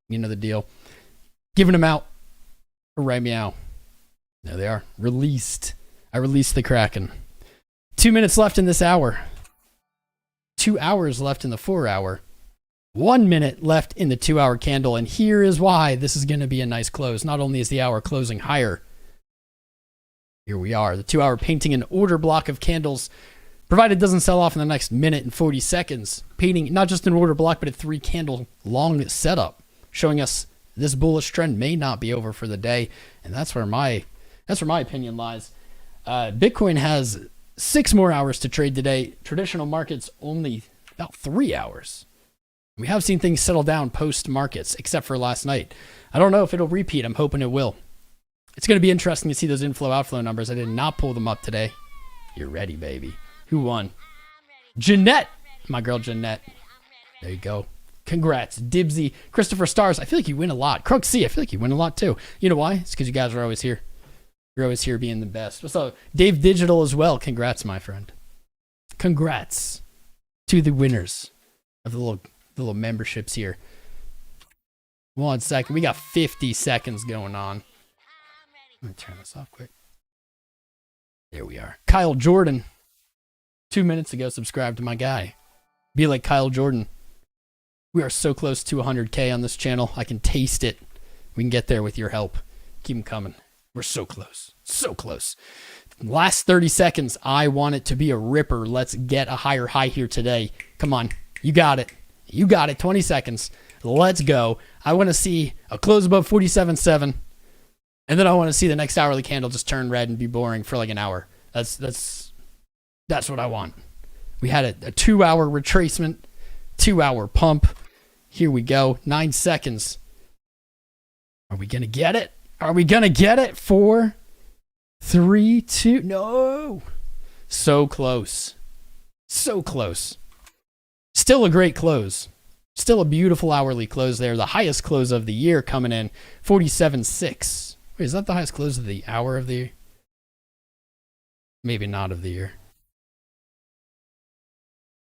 You know the deal. Giving them out. Right meow. There they are. Released. I released the Kraken. 2 minutes left in this hour. 2 hours left in the 4 hour. 1 minute left in the 2 hour candle. And here is why this is going to be a nice close. Not only is the hour closing higher. Here we are, the 2 hour painting an order block of candles, provided it doesn't sell off in the next minute and 40 seconds. Painting not just an order block, but a 3 candle long setup, showing us this bullish trend may not be over for the day. And that's where my opinion lies. Bitcoin has 6 more hours to trade today. Traditional markets only about 3 hours. We have seen things settle down post markets, except for last night. I don't know if it'll repeat. I'm hoping it will. It's going to be interesting to see those inflow-outflow numbers. I did not pull them up today. You're ready, baby. Who won? Jeanette. My girl, Jeanette. There you go. Congrats. Dibsy. Christopher Stars. I feel like you win a lot. Crook C. I feel like you win a lot, too. You know why? It's because you guys are always here. You're always here being the best. What's up? Dave Digital as well. Congrats, my friend. Congrats to the winners of the little memberships here. 1 second. We got 50 seconds going on. Let me turn this off quick. There we are. Kyle Jordan. 2 minutes ago, subscribed to my guy. Be like Kyle Jordan. We are so close to 100K on this channel. I can taste it. We can get there with your help. Keep them coming. We're so close. So close. Last 30 seconds. I want it to be a ripper. Let's get a higher high here today. Come on. You got it. You got it. 20 seconds. Let's go. I want to see a close above 47.7. And then I want to see the next hourly candle just turn red and be boring for like an hour. That's what I want. We had a 2 hour retracement, 2 hour pump. Here we go. 9 seconds. Are we going to get it? Are we going to get it? 4, 3, 2. No. So close. So close. Still a great close. Still a beautiful hourly close there. The highest close of the year coming in 47.6. Wait, is that the highest close of the hour of the year? Maybe not of the year.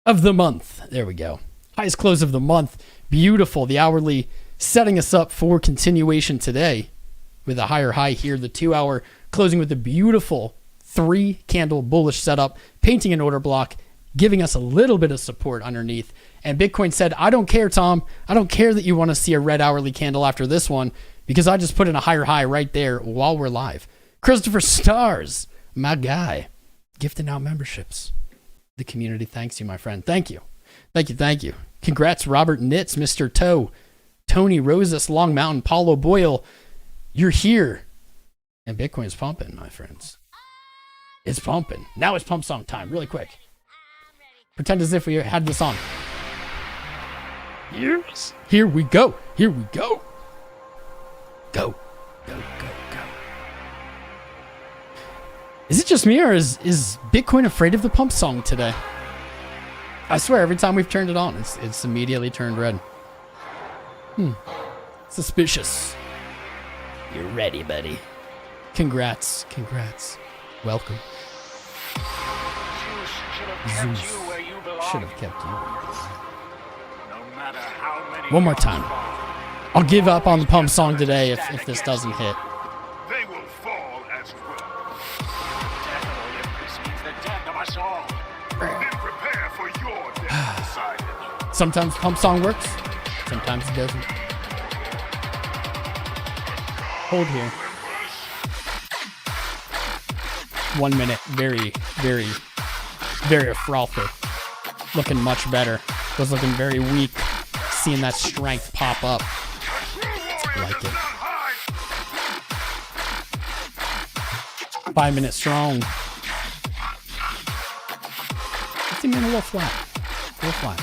Of the month. There we go. Highest close of the month. Beautiful. The hourly setting us up for continuation today with a higher high here. The 2 hour closing with a beautiful 3 candle bullish setup, painting an order block, giving us a little bit of support underneath. And Bitcoin said, I don't care, Tom. I don't care that you want to see a red hourly candle after this one, because I just put in a higher high right there while we're live. Christopher Stars, my guy, gifting out memberships. The community thanks you, my friend. Thank you. Thank you. Thank you. Congrats, Robert Nitz, Mr. Toe, Tony Rosas, Long Mountain, Paulo Boyle. You're here. And Bitcoin's pumping, my friends. It's pumping. Now it's pump song time, really quick. Pretend as if we had this on. Yes. Here we go. Here we go. Go. Go, go, go. Is it just me, or is Bitcoin afraid of the pump song today? I swear, every time we've turned it on, it's immediately turned red. Suspicious. You're ready, buddy. Congrats. Congrats. Welcome. Zeus should have kept you. One more time. I'll give up on the pump song today if this doesn't hit. They will fall as well. Death of Olympus means the death of us all. Then prepare for your death decided. Sometimes pump song works, sometimes it doesn't. Hold here. 1 minute, very, very, very frothy. Looking much better. Was looking very weak. Seeing that strength pop up. I like it. 5 minutes strong. 15 minute a little flat. A little flat.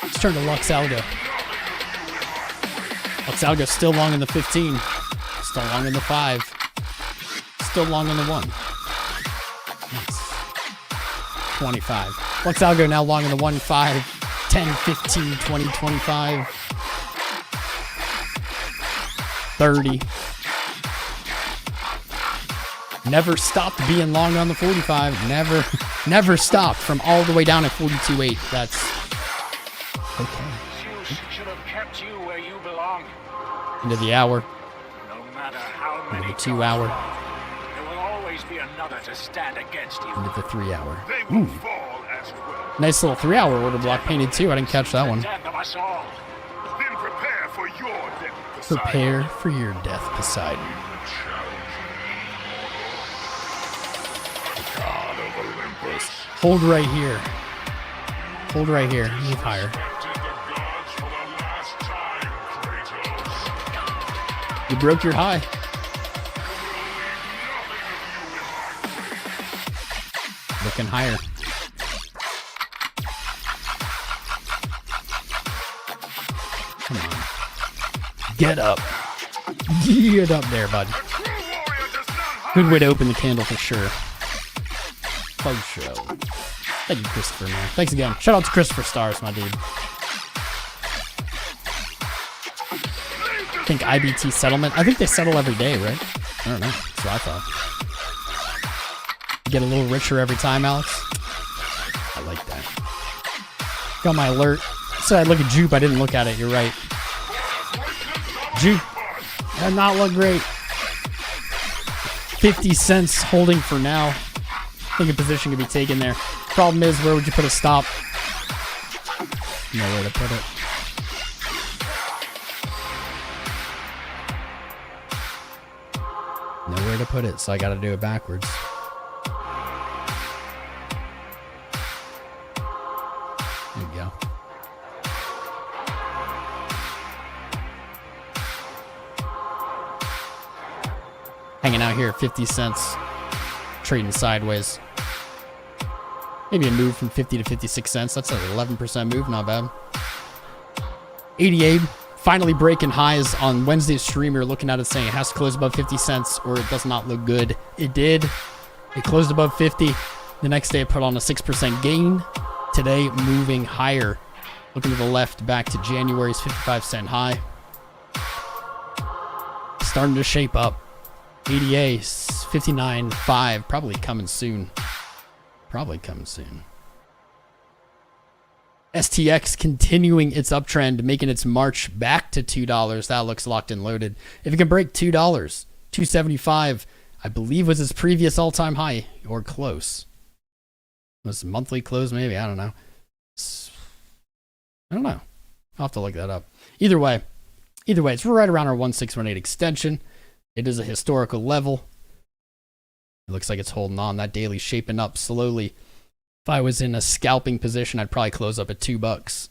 Let's turn to LuxAlgo. LuxAlgo still long in the 15. Still long in the 5. Still long in the 1. Nice. 25. LuxAlgo now long in the 1, 5, 10, 15, 20, 25. 30. Never stopped being long on the 45. Never stopped from all the way down at 42.8. That's okay. Should have kept you where you belong. Into the hour. No matter how many Into the 2 hour. there will always be another to stand against you. Into the 3 hour. They will fall as well. Nice little 3 hour order block painted too. I didn't catch that one. Death of us all. Then prepare for your death. Poseidon. Prepare for your death, Poseidon. God of Olympus. Hold right here. Hold right here. Move higher. You broke your high. Looking higher. Come on. Get up. Get up there, bud. Good way to open the candle for sure. Faux show. Thank you, Christopher, man. Thanks again. Shout out to Christopher Stars, my dude. I think IBT settlement. I think they settle every day, right? I don't know. That's what I thought. You get a little richer every time, Alex. I like that. Got my alert. Said I'd look at Jupe. I didn't look at it. You're right. Jupe did not look great. 50 cents holding for now. I think a position could be taken there. Problem is, where would you put a stop? Nowhere to put it. Nowhere to put it, so I gotta do it backwards. There you go. Hanging out here at 50 cents. Trading sideways. Maybe a move from 50 to 56 cents. That's an 11% move, not bad. 88, finally breaking highs on Wednesday's stream. We were looking at it saying it has to close above 50 cents or it does not look good. It did. It closed above 50. The next day it put on a 6% gain. Today moving higher. Looking to the left back to January's 55-cent high. Starting to shape up. ADA 59.5, probably coming soon. Probably coming soon. STX continuing its uptrend, making its march back to $2. That looks locked and loaded. If it can break $2, 275, I believe was its previous all-time high or close. Was it monthly close maybe? I don't know. I don't know. I'll have to look that up. Either way, it's right around our 1618 extension. It is a historical level. It looks like it's holding on. That daily shaping up slowly. If I was in a scalping position, I'd probably close up at $2.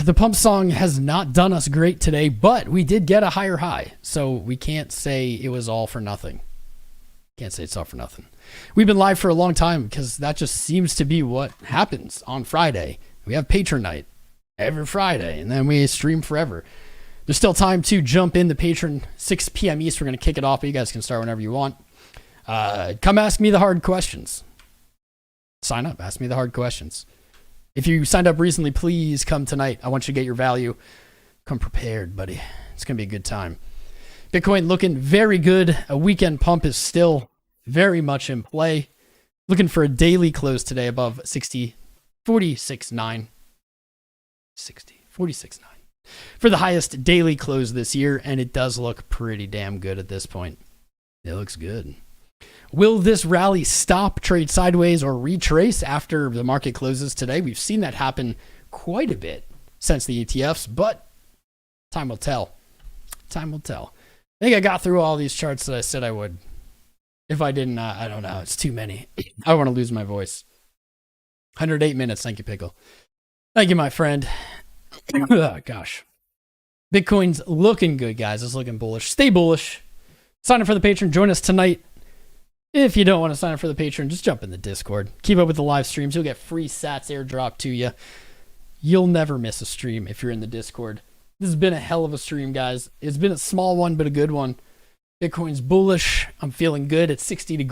The pump song has not done us great today, but we did get a higher high. So we can't say it was all for nothing. Can't say it's all for nothing. We've been live for a long time because that just seems to be what happens on Friday. We have Patron night every Friday, and then we stream forever. There's still time to jump in the Patron, 6 p.m. East. We're going to kick it off, but you guys can start whenever you want. Come ask me the hard questions. Sign up. Ask me the hard questions. If you signed up recently, please come tonight. I want you to get your value. Come prepared, buddy. It's going to be a good time. Bitcoin looking very good. A weekend pump is still very much in play. Looking for a daily close today above 46.9. 46.9. For the highest daily close this year, and it does look pretty damn good at this point. It looks good. Will this rally stop, trade sideways, or retrace after the market closes today? We've seen that happen quite a bit since the ETFs, but time will tell. Time will tell. I think I got through all these charts that I said I would. If I didn't, I don't know. It's too many. I don't want to lose my voice. 108 minutes. Thank you, Pickle. Thank you, my friend. Oh, gosh. Bitcoin's looking good, guys. It's looking bullish. Stay bullish. Sign up for the Patron. Join us tonight. If you don't want to sign up for the Patron, just jump in the Discord. Keep up with the live streams. You'll get free sats airdrop to you. You'll never miss a stream if you're in the Discord. This has been a hell of a stream, guys. It's been a small one, but a good one. Bitcoin's bullish. I'm feeling good at 60 degrees.